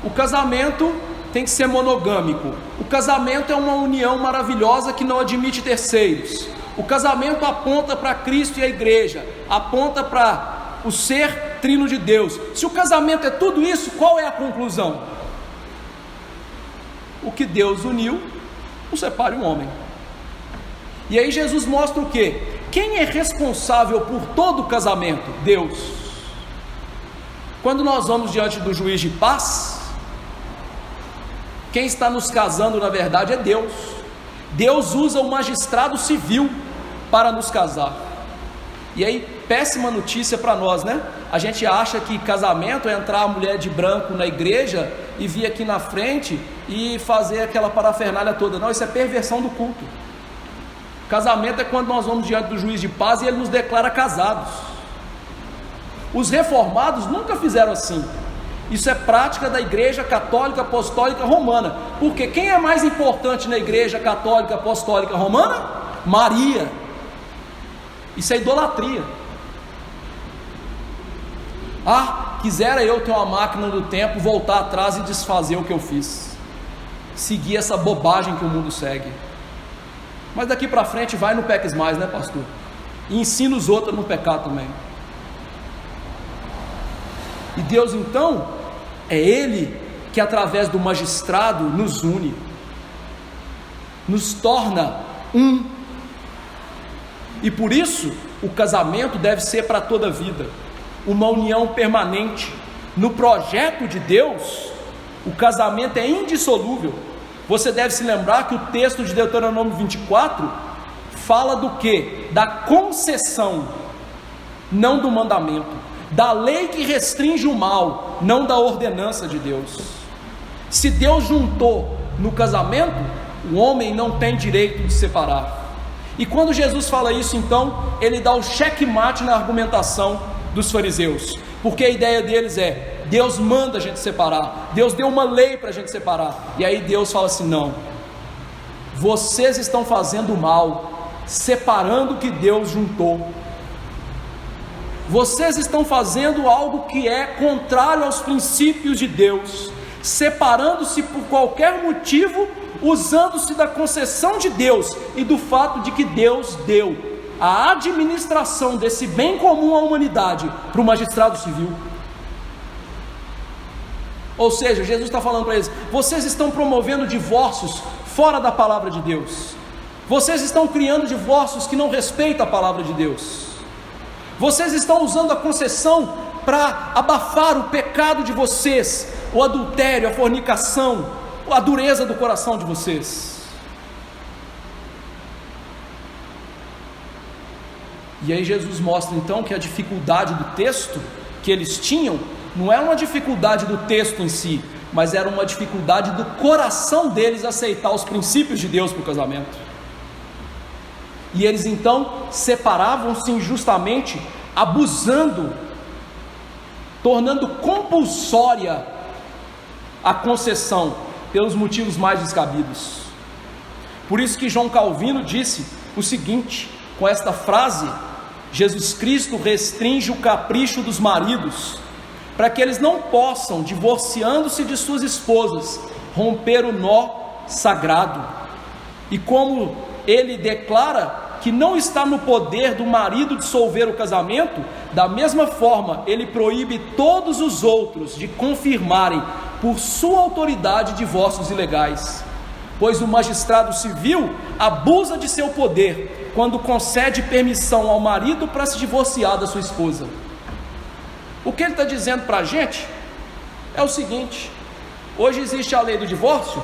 Speaker 1: o casamento tem que ser monogâmico. O casamento é uma união maravilhosa que não admite terceiros. O casamento aponta para Cristo e a igreja, aponta para o ser trino de Deus. Se o casamento é tudo isso, qual é a conclusão? O que Deus uniu, não separe o homem. E aí Jesus mostra o quê? Quem é responsável por todo o casamento? Deus. Quando nós vamos diante do juiz de paz, quem está nos casando na verdade é Deus. Deus usa o magistrado civil para nos casar. E aí, péssima notícia para nós, A gente acha que casamento é entrar a mulher de branco na igreja e vir aqui na frente e fazer aquela parafernália toda. Não, isso é perversão do culto. Casamento é quando nós vamos diante do juiz de paz e ele nos declara casados. Os reformados nunca fizeram assim. Isso é prática da igreja católica apostólica romana. Porque quem é mais importante na igreja católica apostólica romana? Maria. Isso é idolatria. Quisera eu ter uma máquina do tempo, voltar atrás e desfazer o que eu fiz, seguir essa bobagem que o mundo segue. Mas daqui para frente vai no peques mais, pastor? E ensina os outros a não pecar também. E Deus então, é Ele que através do magistrado nos une, nos torna um. E por isso, o casamento deve ser para toda a vida, uma união permanente. No projeto de Deus, o casamento é indissolúvel. Você deve se lembrar que o texto de Deuteronômio 24 fala do quê? Da concessão, não do mandamento, da lei que restringe o mal, não da ordenança de Deus. Se Deus juntou no casamento, o homem não tem direito de separar. E quando Jesus fala isso, então, ele dá o checkmate na argumentação dos fariseus, porque a ideia deles é: Deus manda a gente separar, Deus deu uma lei para a gente separar, e aí Deus fala assim: não, vocês estão fazendo mal, separando o que Deus juntou, vocês estão fazendo algo que é contrário aos princípios de Deus, separando-se por qualquer motivo, usando-se da concessão de Deus e do fato de que Deus deu a administração desse bem comum à humanidade para o magistrado civil. Ou seja, Jesus está falando para eles: vocês estão promovendo divórcios fora da palavra de Deus, vocês estão criando divórcios que não respeitam a palavra de Deus, vocês estão usando a concessão para abafar o pecado de vocês, o adultério, a fornicação, a dureza do coração de vocês. E aí Jesus mostra então que a dificuldade do texto que eles tinham não era uma dificuldade do texto em si, mas era uma dificuldade do coração deles aceitar os princípios de Deus para o casamento. E eles então separavam-se injustamente, abusando, tornando compulsória a concessão pelos motivos mais descabidos. Por isso que João Calvino disse o seguinte, com esta frase: Jesus Cristo restringe o capricho dos maridos, para que eles não possam, divorciando-se de suas esposas, romper o nó sagrado. E como ele declara que não está no poder do marido dissolver o casamento, da mesma forma ele proíbe todos os outros de confirmarem por sua autoridade divórcios ilegais, pois o magistrado civil abusa de seu poder quando concede permissão ao marido para se divorciar da sua esposa. O que ele está dizendo para a gente é o seguinte: hoje existe a lei do divórcio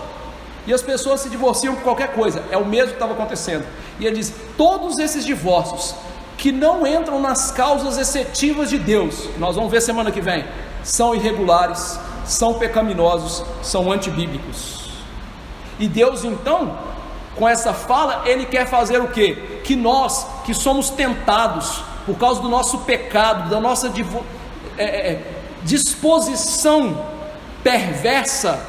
Speaker 1: e as pessoas se divorciam por qualquer coisa, é o mesmo que estava acontecendo. E ele diz: todos esses divórcios que não entram nas causas excetivas de Deus, que nós vamos ver semana que vem, são irregulares, são pecaminosos, são antibíblicos. E Deus então, com essa fala, ele quer fazer o quê? Que nós, que somos tentados por causa do nosso pecado, da nossa disposição perversa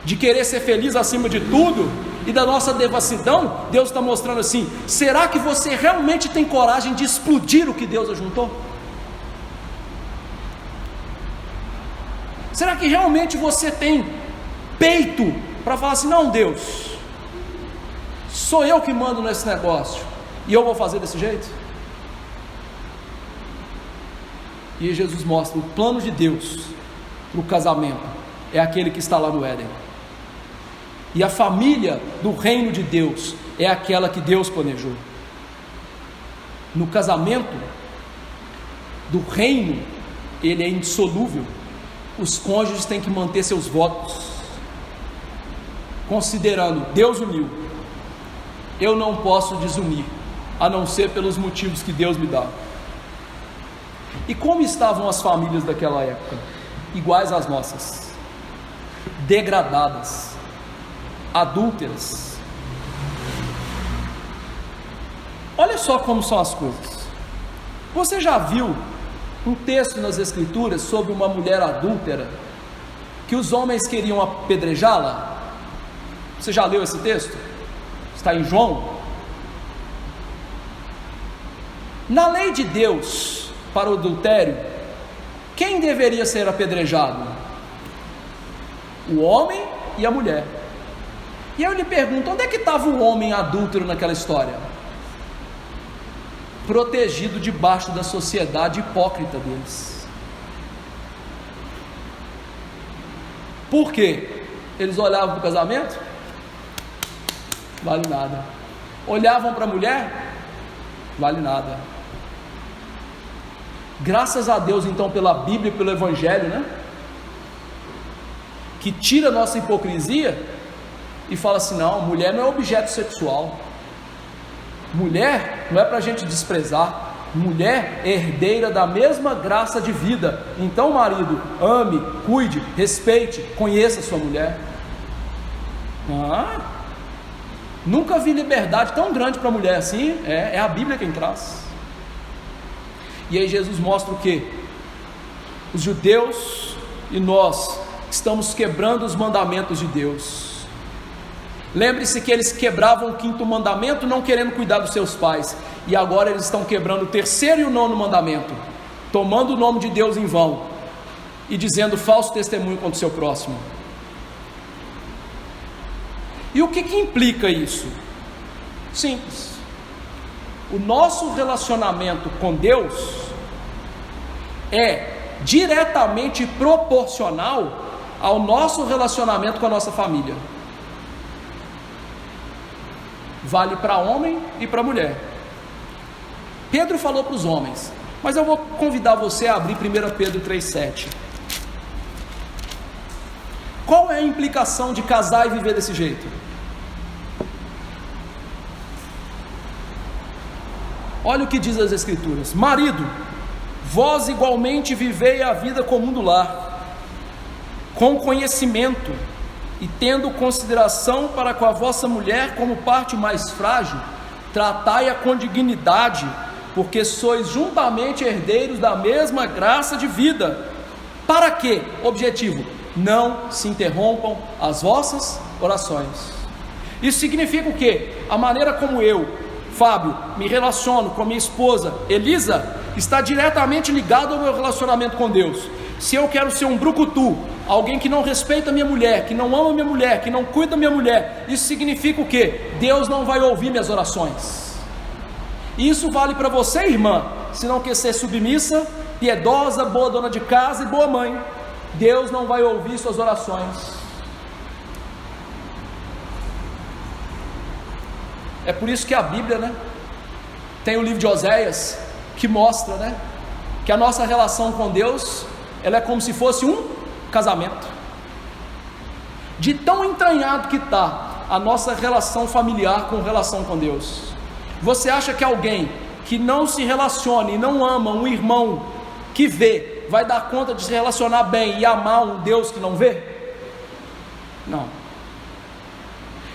Speaker 1: de querer ser feliz acima de tudo, e da nossa devassidão, Deus está mostrando assim: será que você realmente tem coragem de explodir o que Deus ajuntou? Será que realmente você tem peito para falar assim: não, Deus, sou eu que mando nesse negócio e eu vou fazer desse jeito? E Jesus mostra o plano de Deus para o casamento é aquele que está lá no Éden, e a família do reino de Deus é aquela que Deus planejou. No casamento do reino, ele é indissolúvel. Os cônjuges têm que manter seus votos, considerando: Deus uniu, eu não posso desunir, a não ser pelos motivos que Deus me dá. E como estavam as famílias daquela época? Iguais às nossas, degradadas, adúlteras. Olha só como são as coisas. Você já viu um texto nas Escrituras sobre uma mulher adúltera que os homens queriam apedrejá-la? Você já leu esse texto? Está em João. Na lei de Deus para o adultério, quem deveria ser apedrejado? O homem e a mulher. E eu lhe pergunto: onde é que estava o homem adúltero naquela história? Protegido debaixo da sociedade hipócrita deles. Por quê? Eles olhavam para o casamento? Vale nada. Olhavam para a mulher? Vale nada. Graças a Deus então pela Bíblia e pelo Evangelho, né? Que tira a nossa hipocrisia e fala assim: não, mulher não é objeto sexual. Mulher não é para a gente desprezar. Mulher é herdeira da mesma graça de vida. Então, marido, ame, cuide, respeite, conheça sua mulher. Nunca vi liberdade tão grande para a mulher assim. É a Bíblia quem traz. E aí Jesus mostra o que? Os judeus e nós estamos quebrando os mandamentos de Deus. Lembre-se que eles quebravam o 5º mandamento não querendo cuidar dos seus pais, e agora eles estão quebrando o 3º e o 9º mandamento, tomando o nome de Deus em vão e dizendo falso testemunho contra o seu próximo. E o que implica isso? Simples. O nosso relacionamento com Deus é diretamente proporcional ao nosso relacionamento com a nossa família. Vale para homem e para mulher. Pedro falou para os homens, mas eu vou convidar você a abrir 1 Pedro 3,7. Qual é a implicação de casar e viver desse jeito? Olha o que diz as Escrituras: marido, vós igualmente vivei a vida comum do lar, com conhecimento, e tendo consideração para com a vossa mulher como parte mais frágil, tratai-a com dignidade, porque sois juntamente herdeiros da mesma graça de vida. Para quê? Objetivo: não se interrompam as vossas orações. Isso significa o quê? A maneira como eu, Fábio, me relaciono com a minha esposa Elisa, está diretamente ligado ao meu relacionamento com Deus. Se eu quero ser um brucutu, alguém que não respeita a minha mulher, que não ama a minha mulher, que não cuida da minha mulher, isso significa o quê? Deus não vai ouvir minhas orações. Isso vale para você, irmã, se não quer ser submissa, piedosa, boa dona de casa e boa mãe. Deus não vai ouvir suas orações. É por isso que a Bíblia, tem o livro de Oséias, que mostra, que a nossa relação com Deus, ela é como se fosse um casamento. De tão entranhado que está a nossa relação familiar com relação com Deus. Você acha que alguém que não se relacione e não ama um irmão que vê, vai dar conta de se relacionar bem e amar um Deus que não vê? Não.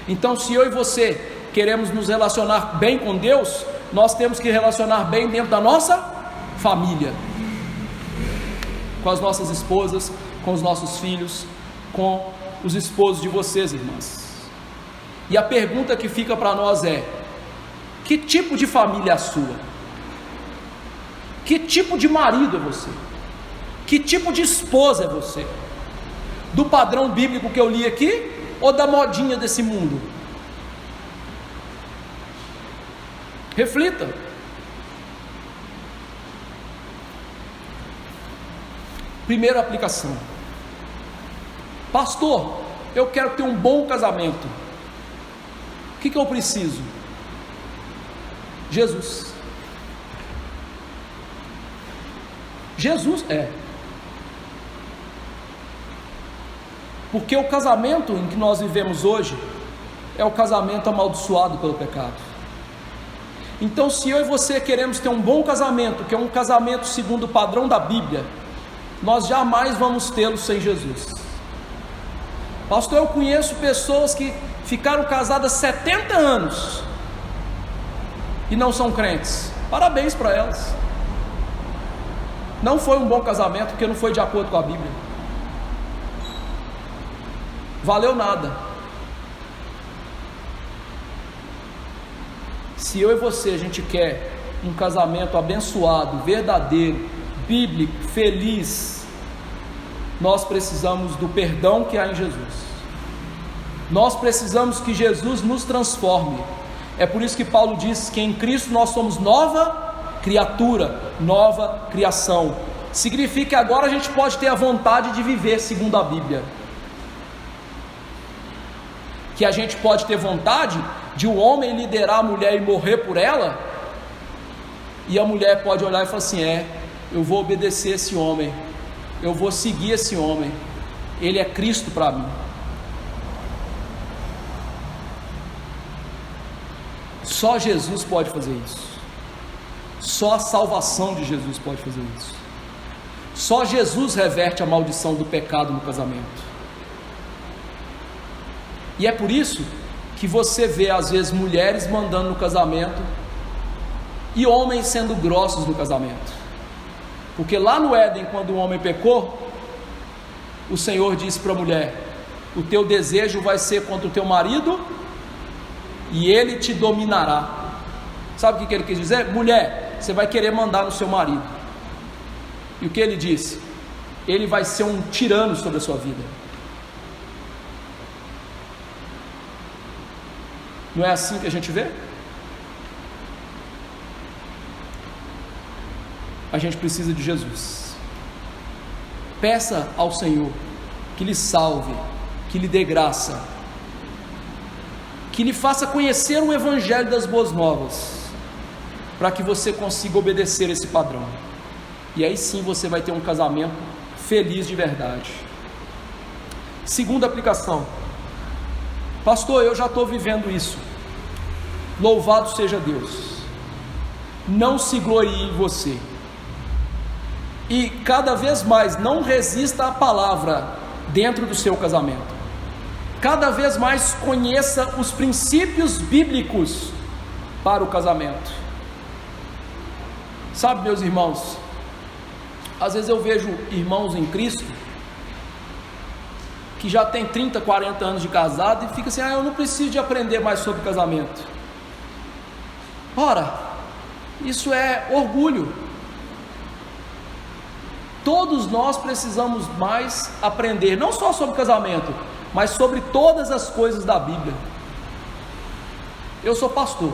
Speaker 1: Então, se eu e você queremos nos relacionar bem com Deus, nós temos que relacionar bem dentro da nossa família, com as nossas esposas, com os nossos filhos, com os esposos de vocês, irmãs. E a pergunta que fica para nós é: que tipo de família é a sua? Que tipo de marido é você? Que tipo de esposa é você? Do padrão bíblico que eu li aqui, ou da modinha desse mundo? Reflita. Primeira aplicação: pastor, eu quero ter um bom casamento. O que eu preciso? Jesus. Jesus é. Porque o casamento em que nós vivemos hoje é o casamento amaldiçoado pelo pecado. Então, se eu e você queremos ter um bom casamento, que é um casamento segundo o padrão da Bíblia, nós jamais vamos tê-lo sem Jesus. Pastor, eu conheço pessoas que ficaram casadas 70 anos e não são crentes. Parabéns para elas. Não foi um bom casamento porque não foi de acordo com a Bíblia. Valeu nada. Se eu e você, a gente quer um casamento abençoado, verdadeiro, bíblico, feliz, nós precisamos do perdão que há em Jesus. Nós precisamos que Jesus nos transforme. É por isso que Paulo diz que em Cristo nós somos nova criatura, nova criação. Significa que agora a gente pode ter a vontade de viver segundo a Bíblia. Que a gente pode ter vontade de um homem liderar a mulher e morrer por ela, e a mulher pode olhar e falar assim: eu vou obedecer esse homem, eu vou seguir esse homem, ele é Cristo para mim. Só Jesus pode fazer isso. Só a salvação de Jesus pode fazer isso. Só Jesus reverte a maldição do pecado no casamento. E é por isso que você vê às vezes mulheres mandando no casamento e homens sendo grossos no casamento. Porque lá no Éden, quando o homem pecou, o Senhor disse para a mulher: o teu desejo vai ser contra o teu marido e ele te dominará. Sabe o que ele quis dizer? Mulher, você vai querer mandar no seu marido. E o que ele disse? Ele vai ser um tirano sobre a sua vida. Não é assim que a gente vê? A gente precisa de Jesus. Peça ao Senhor que lhe salve, que lhe dê graça, que lhe faça conhecer o Evangelho das Boas Novas, para que você consiga obedecer esse padrão. E aí sim você vai ter um casamento feliz de verdade. Segunda aplicação: pastor, eu já estou vivendo isso. Louvado seja Deus. Não se glorie em você. E cada vez mais não resista à palavra dentro do seu casamento. Cada vez mais conheça os princípios bíblicos para o casamento. Sabe, meus irmãos, às vezes eu vejo irmãos em Cristo que já tem 30, 40 anos de casado e fica assim: eu não preciso de aprender mais sobre casamento. Ora, isso é orgulho. Todos nós precisamos mais aprender, não só sobre casamento, mas sobre todas as coisas da Bíblia. Eu sou pastor,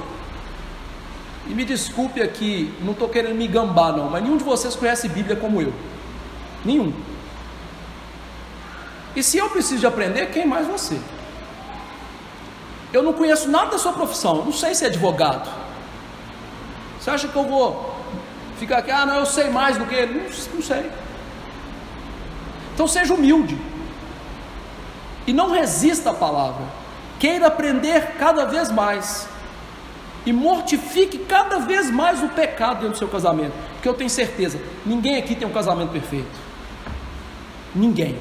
Speaker 1: e me desculpe aqui, não estou querendo me gambar não, mas nenhum de vocês conhece Bíblia como eu. Nenhum. E se eu preciso de aprender, quem mais você? Eu não conheço nada da sua profissão, não sei se é advogado. Você acha que eu vou ficar aqui, não, eu sei mais do que ele? Não sei. Então seja humilde e não resista à palavra. Queira aprender cada vez mais e mortifique cada vez mais o pecado dentro do seu casamento, porque eu tenho certeza, ninguém aqui tem um casamento perfeito. Ninguém.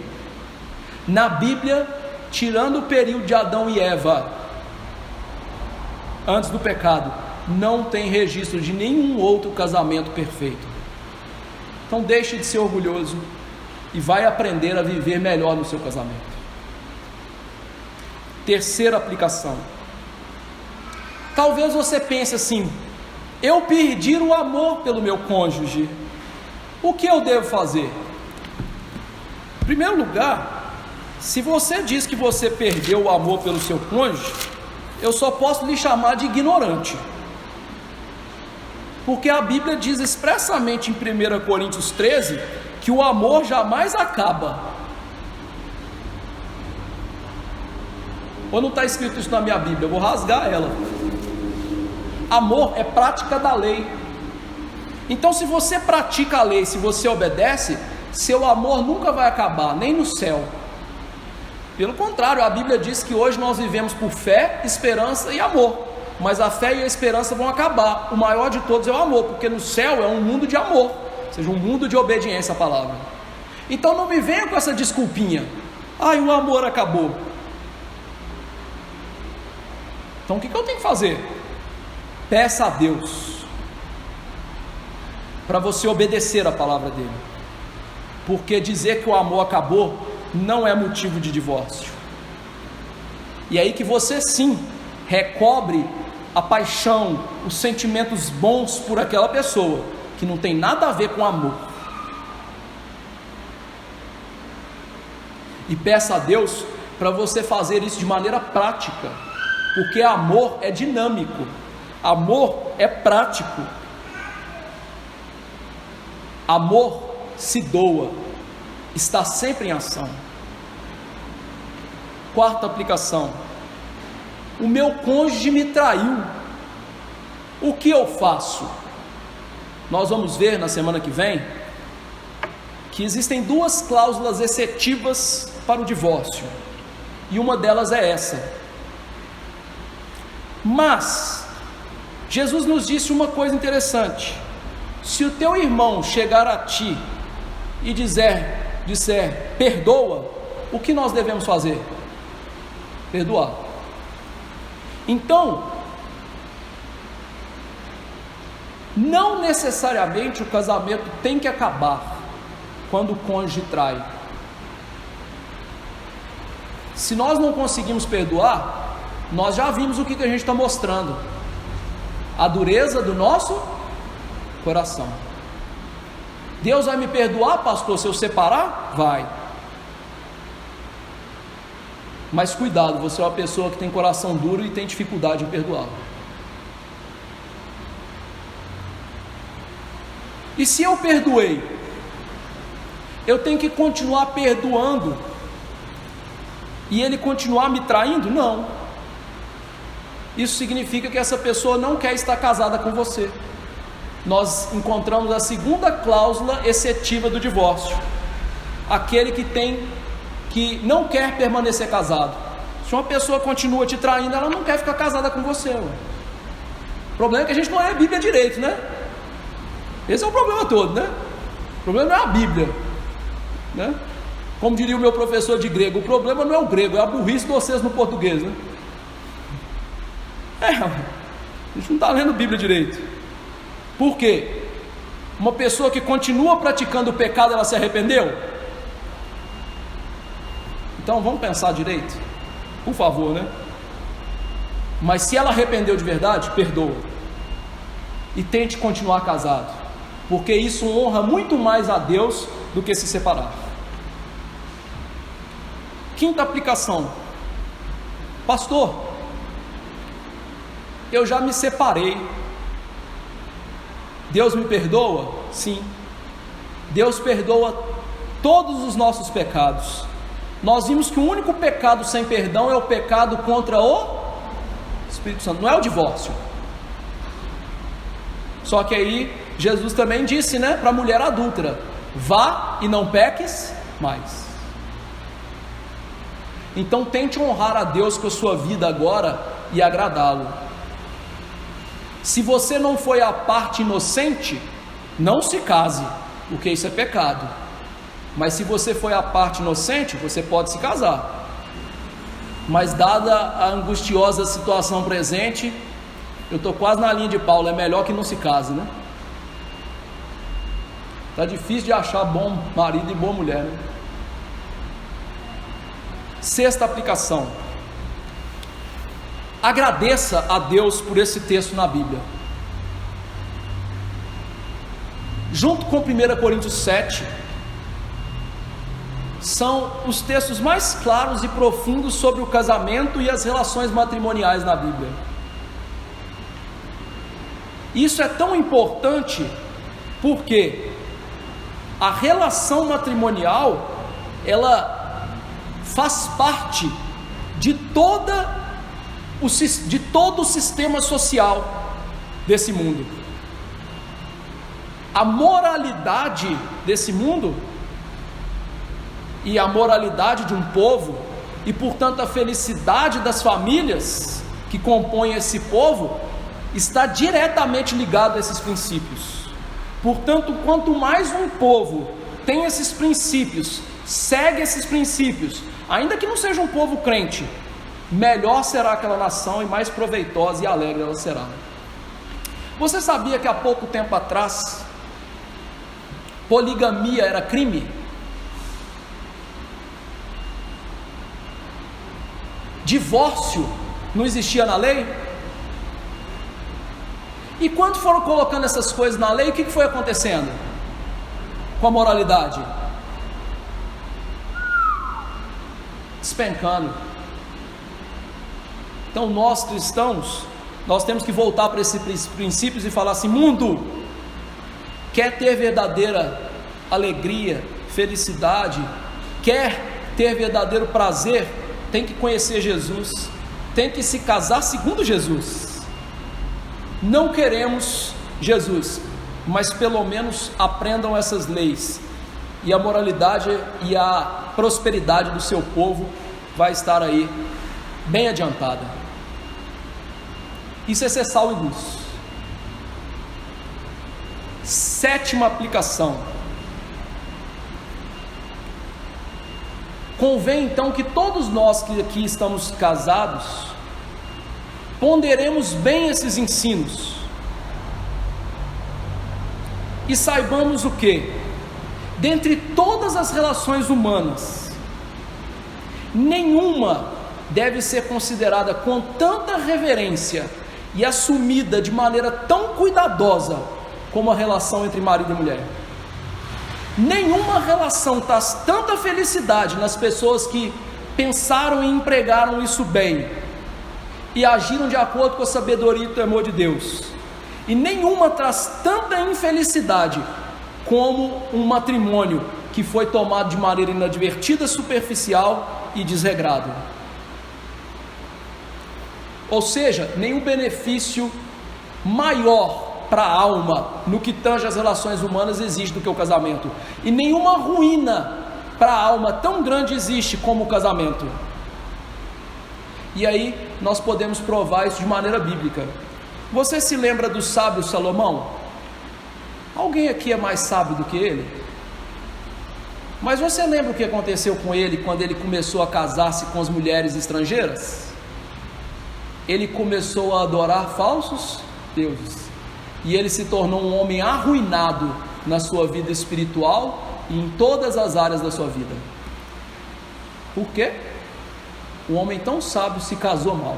Speaker 1: Na Bíblia, tirando o período de Adão e Eva, antes do pecado, não tem registro de nenhum outro casamento perfeito. Então deixe de ser orgulhoso e vai aprender a viver melhor no seu casamento. Terceira aplicação: talvez você pense assim: eu perdi o amor pelo meu cônjuge, o que eu devo fazer? Em primeiro lugar, se você diz que você perdeu o amor pelo seu cônjuge, eu só posso lhe chamar de ignorante. Porque a Bíblia diz expressamente em 1 Coríntios 13 que o amor jamais acaba. Ou não está escrito isso na minha Bíblia? Eu vou rasgar ela. Amor é prática da lei. Então, se você pratica a lei, se você obedece, seu amor nunca vai acabar, nem no céu. Pelo contrário, a Bíblia diz que hoje nós vivemos por fé, esperança e amor. Mas a fé e a esperança vão acabar. O maior de todos é o amor, porque no céu é um mundo de amor, ou seja, um mundo de obediência à palavra. Então não me venha com essa desculpinha: o amor acabou. Então o que eu tenho que fazer? Peça a Deus para você obedecer a palavra dele, porque dizer que o amor acabou não é motivo de divórcio. E aí que você sim recobre a paixão, os sentimentos bons por aquela pessoa, que não tem nada a ver com amor. E peça a Deus para você fazer isso de maneira prática, porque amor é dinâmico, amor é prático, amor se doa, está sempre em ação. Quarta aplicação: o meu cônjuge me traiu, o que eu faço? Nós vamos ver na semana que vem que existem duas cláusulas excetivas para o divórcio, e uma delas é essa: mas Jesus nos disse uma coisa interessante: se o teu irmão chegar a ti e disser perdoa, o que nós devemos fazer? Perdoar. Então, não necessariamente o casamento tem que acabar quando o cônjuge trai. Se nós não conseguimos perdoar, nós já vimos o que a gente está mostrando: a dureza do nosso coração. Deus vai me perdoar, pastor, se eu separar? Vai. Mas cuidado, você é uma pessoa que tem coração duro e tem dificuldade em perdoar. E se eu perdoei, eu tenho que continuar perdoando e ele continuar me traindo? Não. Isso significa que essa pessoa não quer estar casada com você. Nós encontramos a segunda cláusula excetiva do divórcio: aquele que não quer permanecer casado. Se uma pessoa continua te traindo, ela não quer ficar casada com você. O problema é que a gente não lê a Bíblia direito, né? Esse é o problema todo, né? O problema não é a Bíblia, né? Como diria o meu professor de grego, o problema não é o grego, é a burrice de vocês no português, né? A gente não está lendo a Bíblia direito. Por quê? Uma pessoa que continua praticando o pecado, ela se arrependeu? Então vamos pensar direito, por favor, né? Mas se ela arrependeu de verdade, perdoa e tente continuar casado, porque isso honra muito mais a Deus do que se separar. Quinta aplicação: pastor, eu já me separei, Deus me perdoa? Sim, Deus perdoa todos os nossos pecados. Nós vimos que o único pecado sem perdão é o pecado contra o Espírito Santo, não é o divórcio. Só que aí Jesus também disse, né, para a mulher adúltera: vá e não peques mais. Então tente honrar a Deus com a sua vida agora e agradá-lo. Se você não foi a parte inocente, não se case, porque isso é pecado. Mas se você foi a parte inocente, você pode se casar. Mas dada a angustiosa situação presente, eu estou quase na linha de Paulo: é melhor que não se case, né? Está difícil de achar bom marido e boa mulher, né? Sexta aplicação: agradeça a Deus por esse texto na Bíblia. Junto com 1 Coríntios 7, são os textos mais claros e profundos sobre o casamento e as relações matrimoniais na Bíblia. Isso é tão importante porque a relação matrimonial, ela faz parte de todo o sistema social desse mundo. A moralidade desse mundo e a moralidade de um povo, e portanto a felicidade das famílias que compõem esse povo, está diretamente ligado a esses princípios. Portanto, quanto mais um povo tem esses princípios, segue esses princípios, ainda que não seja um povo crente, melhor será aquela nação e mais proveitosa e alegre ela será. Você sabia que há pouco tempo atrás poligamia era crime? Divórcio não existia na lei? E quando foram colocando essas coisas na lei, o que foi acontecendo com a moralidade? Despencando. Então nós cristãos, nós temos que voltar para esses princípios e falar assim: mundo, quer ter verdadeira alegria, felicidade, quer ter verdadeiro prazer, tem que conhecer Jesus, tem que se casar segundo Jesus. Não queremos Jesus, mas pelo menos aprendam essas leis, e a moralidade e a prosperidade do seu povo vai estar aí bem adiantada. Isso é ser sal e luz. Sétima aplicação. Convém então que todos nós que aqui estamos casados ponderemos bem esses ensinos e saibamos o que? Dentre todas as relações humanas, nenhuma deve ser considerada com tanta reverência e assumida de maneira tão cuidadosa como a relação entre marido e mulher. Nenhuma relação traz tanta felicidade nas pessoas que pensaram e empregaram isso bem e agiram de acordo com a sabedoria e o temor de Deus, e nenhuma traz tanta infelicidade como um matrimônio que foi tomado de maneira inadvertida, superficial e desregrado. Ou seja, nenhum benefício maior para a alma no que tange as relações humanas existe do que o casamento, e nenhuma ruína para a alma tão grande existe como o casamento. E aí nós podemos provar isso de maneira bíblica. Você se lembra do sábio Salomão? Alguém aqui é mais sábio do que ele? Mas você lembra o que aconteceu com ele quando ele começou a casar-se com as mulheres estrangeiras? Ele começou a adorar falsos deuses, e ele se tornou um homem arruinado na sua vida espiritual e em todas as áreas da sua vida. Por quê? Um homem tão sábio se casou mal.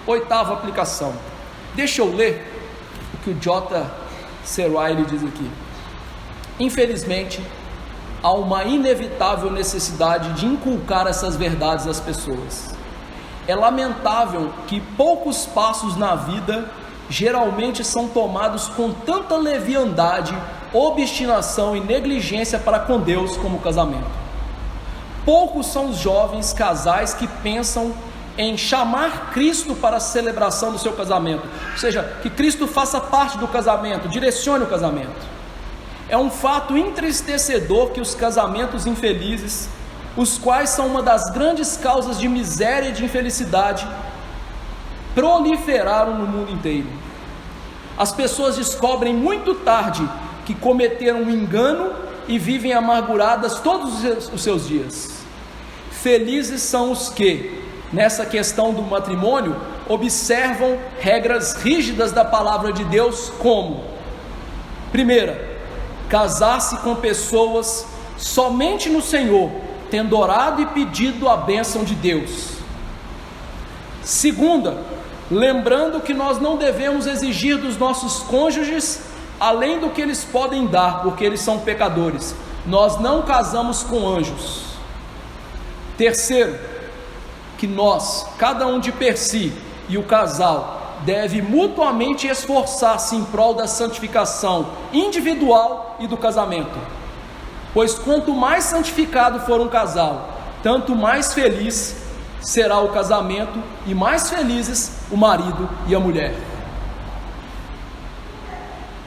Speaker 1: Oitava aplicação. Deixa eu ler o que o J. Serwyle diz aqui. Infelizmente, há uma inevitável necessidade de inculcar essas verdades às pessoas. É lamentável que poucos passos na vida geralmente são tomados com tanta leviandade, obstinação e negligência para com Deus como o casamento. Poucos são os jovens casais que pensam em chamar Cristo para a celebração do seu casamento, ou seja, que Cristo faça parte do casamento, direcione o casamento. É um fato entristecedor que os casamentos infelizes, os quais são uma das grandes causas de miséria e de infelicidade, proliferaram no mundo inteiro. As pessoas descobrem muito tarde que cometeram um engano e vivem amarguradas todos os seus dias. Felizes são os que, nessa questão do matrimônio, observam regras rígidas da palavra de Deus, como: primeira, casar-se com pessoas somente no Senhor, tendo orado e pedido a bênção de Deus. Segunda, lembrando que nós não devemos exigir dos nossos cônjuges além do que eles podem dar, porque eles são pecadores. Nós não casamos com anjos. Terceiro, que nós, cada um de per si, e o casal, deve mutuamente esforçar-se em prol da santificação individual e do casamento, pois quanto mais santificado for um casal, tanto mais feliz será o casamento e mais felizes o marido e a mulher.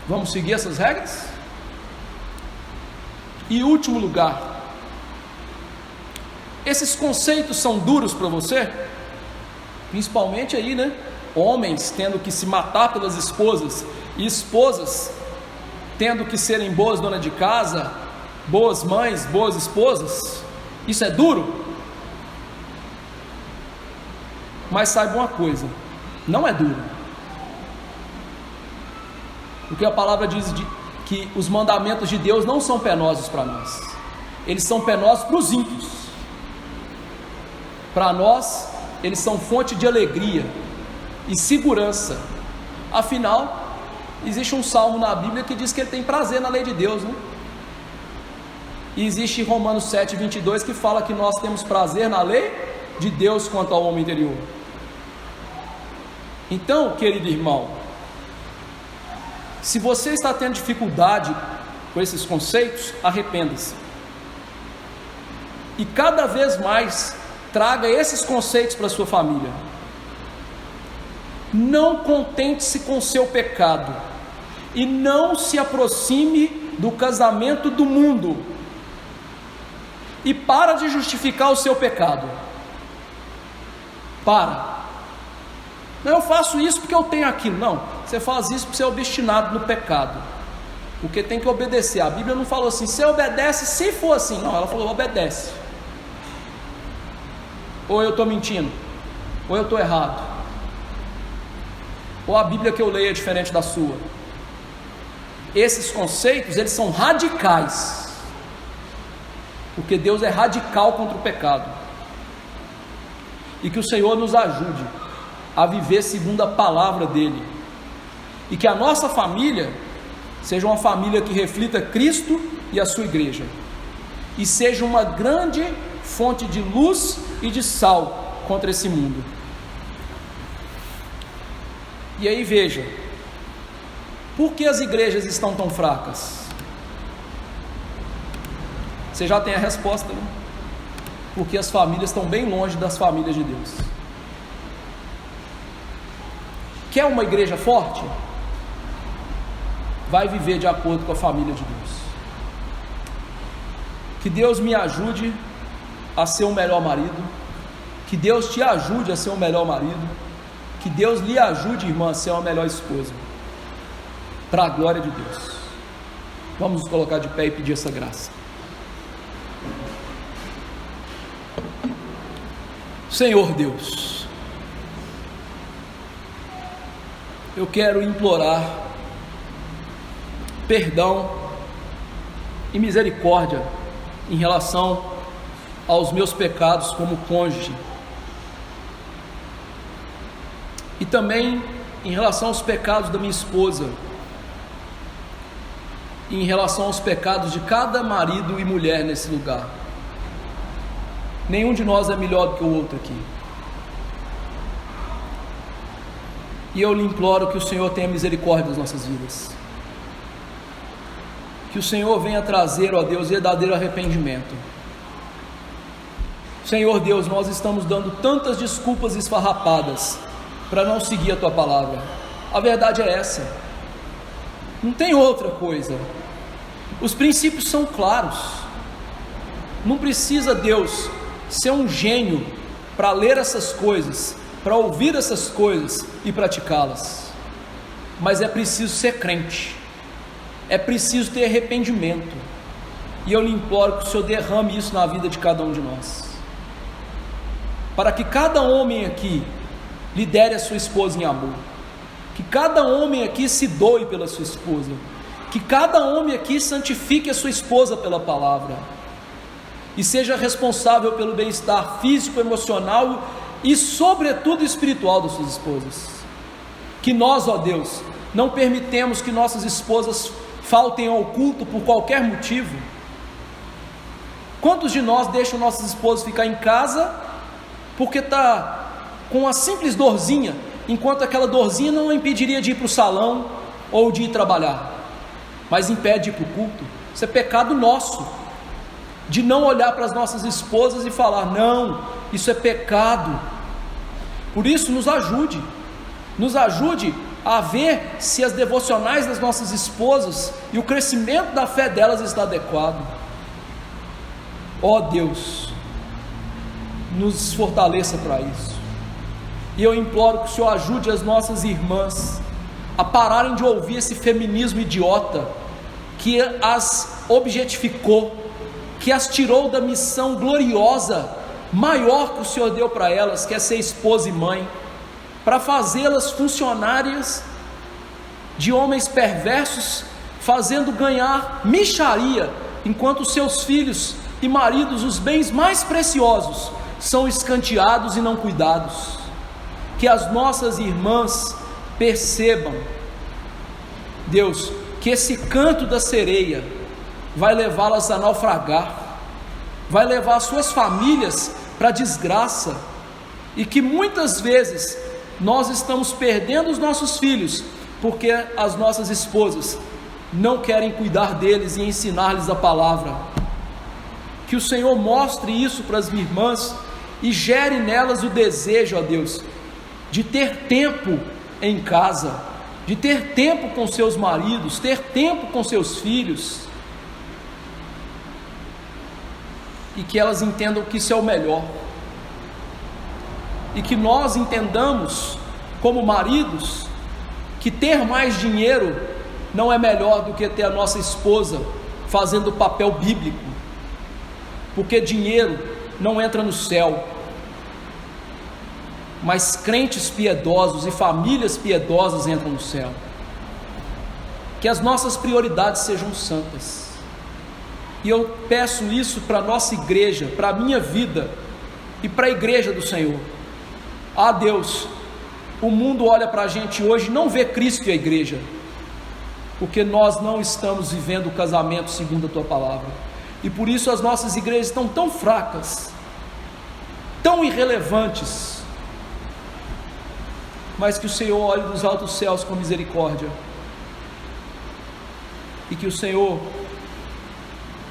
Speaker 1: Vamos seguir essas regras? E último lugar, esses conceitos são duros para você? Principalmente aí, né? Homens tendo que se matar pelas esposas, e esposas tendo que serem boas donas de casa, boas mães, boas esposas. Isso é duro? Mas saiba uma coisa, não é duro, porque a palavra diz que os mandamentos de Deus não são penosos para nós, eles são penosos para os ímpios. Para nós, eles são fonte de alegria e segurança. Afinal, existe um salmo na Bíblia que diz que ele tem prazer na lei de Deus, né? E existe Romanos 7:22 que fala que nós temos prazer na lei de Deus quanto ao homem interior. Então, querido irmão, se você está tendo dificuldade com esses conceitos, arrependa-se. E cada vez mais traga esses conceitos para a sua família. Não contente-se com o seu pecado e não se aproxime do casamento do mundo. E para de justificar o seu pecado. Para. Não, eu faço isso porque eu tenho aquilo. Não, você faz isso porque você é obstinado no pecado, porque tem que obedecer. A Bíblia não falou assim, você obedece se for assim. Não, ela falou, obedece. Ou eu estou mentindo, ou eu estou errado, ou a Bíblia que eu leio é diferente da sua. Esses conceitos, eles são radicais, porque Deus é radical contra o pecado. E que o Senhor nos ajude a viver segundo a palavra dele, e que a nossa família seja uma família que reflita Cristo e a sua igreja, e seja uma grande fonte de luz e de sal contra esse mundo. E aí veja, por que as igrejas estão tão fracas? Você já tem a resposta, né? Porque as famílias estão bem longe das famílias de Deus. Quer uma igreja forte? Vai viver de acordo com a família de Deus. Que Deus me ajude a ser um melhor marido, que Deus te ajude a ser um melhor marido, que Deus lhe ajude, irmã, a ser uma melhor esposa, para a glória de Deus. Vamos nos colocar de pé e pedir essa graça. Senhor Deus, eu quero implorar perdão e misericórdia em relação aos meus pecados como cônjuge, e também em relação aos pecados da minha esposa, e em relação aos pecados de cada marido e mulher nesse lugar. Nenhum de nós é melhor do que o outro aqui, e eu lhe imploro que o Senhor tenha misericórdia das nossas vidas, que o Senhor venha trazer, ó Deus, verdadeiro arrependimento. Senhor Deus, nós estamos dando tantas desculpas esfarrapadas para não seguir a Tua palavra. A verdade é essa, não tem outra coisa. Os princípios são claros, não precisa Deus ser um gênio para ler essas coisas, para ouvir essas coisas e praticá-las, mas é preciso ser crente, é preciso ter arrependimento, e eu lhe imploro que o Senhor derrame isso na vida de cada um de nós, para que cada homem aqui lidere a sua esposa em amor, que cada homem aqui se doe pela sua esposa, que cada homem aqui santifique a sua esposa pela palavra, e seja responsável pelo bem-estar físico, emocional e sobretudo espiritual das suas esposas. Que nós, ó Deus, não permitemos que nossas esposas faltem ao culto por qualquer motivo. Quantos de nós deixam nossas esposas ficar em casa porque está com uma simples dorzinha, enquanto aquela dorzinha não impediria de ir para o salão ou de ir trabalhar, mas impede de ir para o culto? Isso é pecado nosso, de não olhar para as nossas esposas e falar, não, isso é pecado. Por isso nos ajude a ver se as devocionais das nossas esposas e o crescimento da fé delas está adequado. Ó Deus, nos fortaleça para isso, e eu imploro que o Senhor ajude as nossas irmãs a pararem de ouvir esse feminismo idiota, que as objetificou, que as tirou da missão gloriosa, maior que o Senhor deu para elas, que é ser esposa e mãe, para fazê-las funcionárias de homens perversos, fazendo ganhar mixaria, enquanto seus filhos e maridos, os bens mais preciosos, são escanteados e não cuidados. Que as nossas irmãs percebam, Deus, que esse canto da sereia vai levá-las a naufragar, vai levar as suas famílias para a desgraça, e que muitas vezes nós estamos perdendo os nossos filhos, porque as nossas esposas não querem cuidar deles e ensinar-lhes a palavra. Que o Senhor mostre isso para as irmãs e gere nelas o desejo, ó Deus, de ter tempo em casa, de ter tempo com seus maridos, ter tempo com seus filhos, e que elas entendam que isso é o melhor, e que nós entendamos como maridos, que ter mais dinheiro não é melhor do que ter a nossa esposa fazendo o papel bíblico, porque dinheiro não entra no céu, mas crentes piedosos e famílias piedosas entram no céu. Que as nossas prioridades sejam santas, e eu peço isso para a nossa igreja, para a minha vida e para a igreja do Senhor. Ah Deus, o mundo olha para a gente hoje e não vê Cristo e a igreja, porque nós não estamos vivendo o casamento segundo a Tua palavra, e por isso as nossas igrejas estão tão fracas, tão irrelevantes, mas que o Senhor olhe dos altos céus com misericórdia, e que o Senhor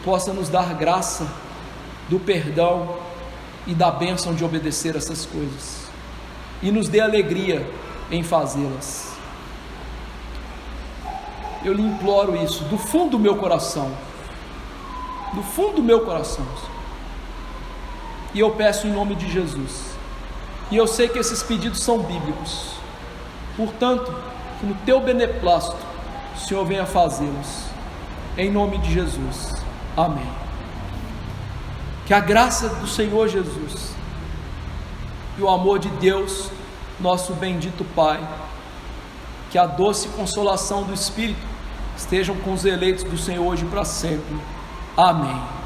Speaker 1: possa nos dar graça do perdão e da bênção de obedecer essas coisas, e nos dê alegria em fazê-las. Eu lhe imploro isso do fundo do meu coração, do fundo do meu coração, e eu peço em nome de Jesus, e eu sei que esses pedidos são bíblicos, portanto, que no Teu beneplácito o Senhor venha fazê-los, em nome de Jesus, amém. Que a graça do Senhor Jesus e o amor de Deus, nosso bendito Pai, que a doce consolação do Espírito estejam com os eleitos do Senhor hoje e para sempre, amém.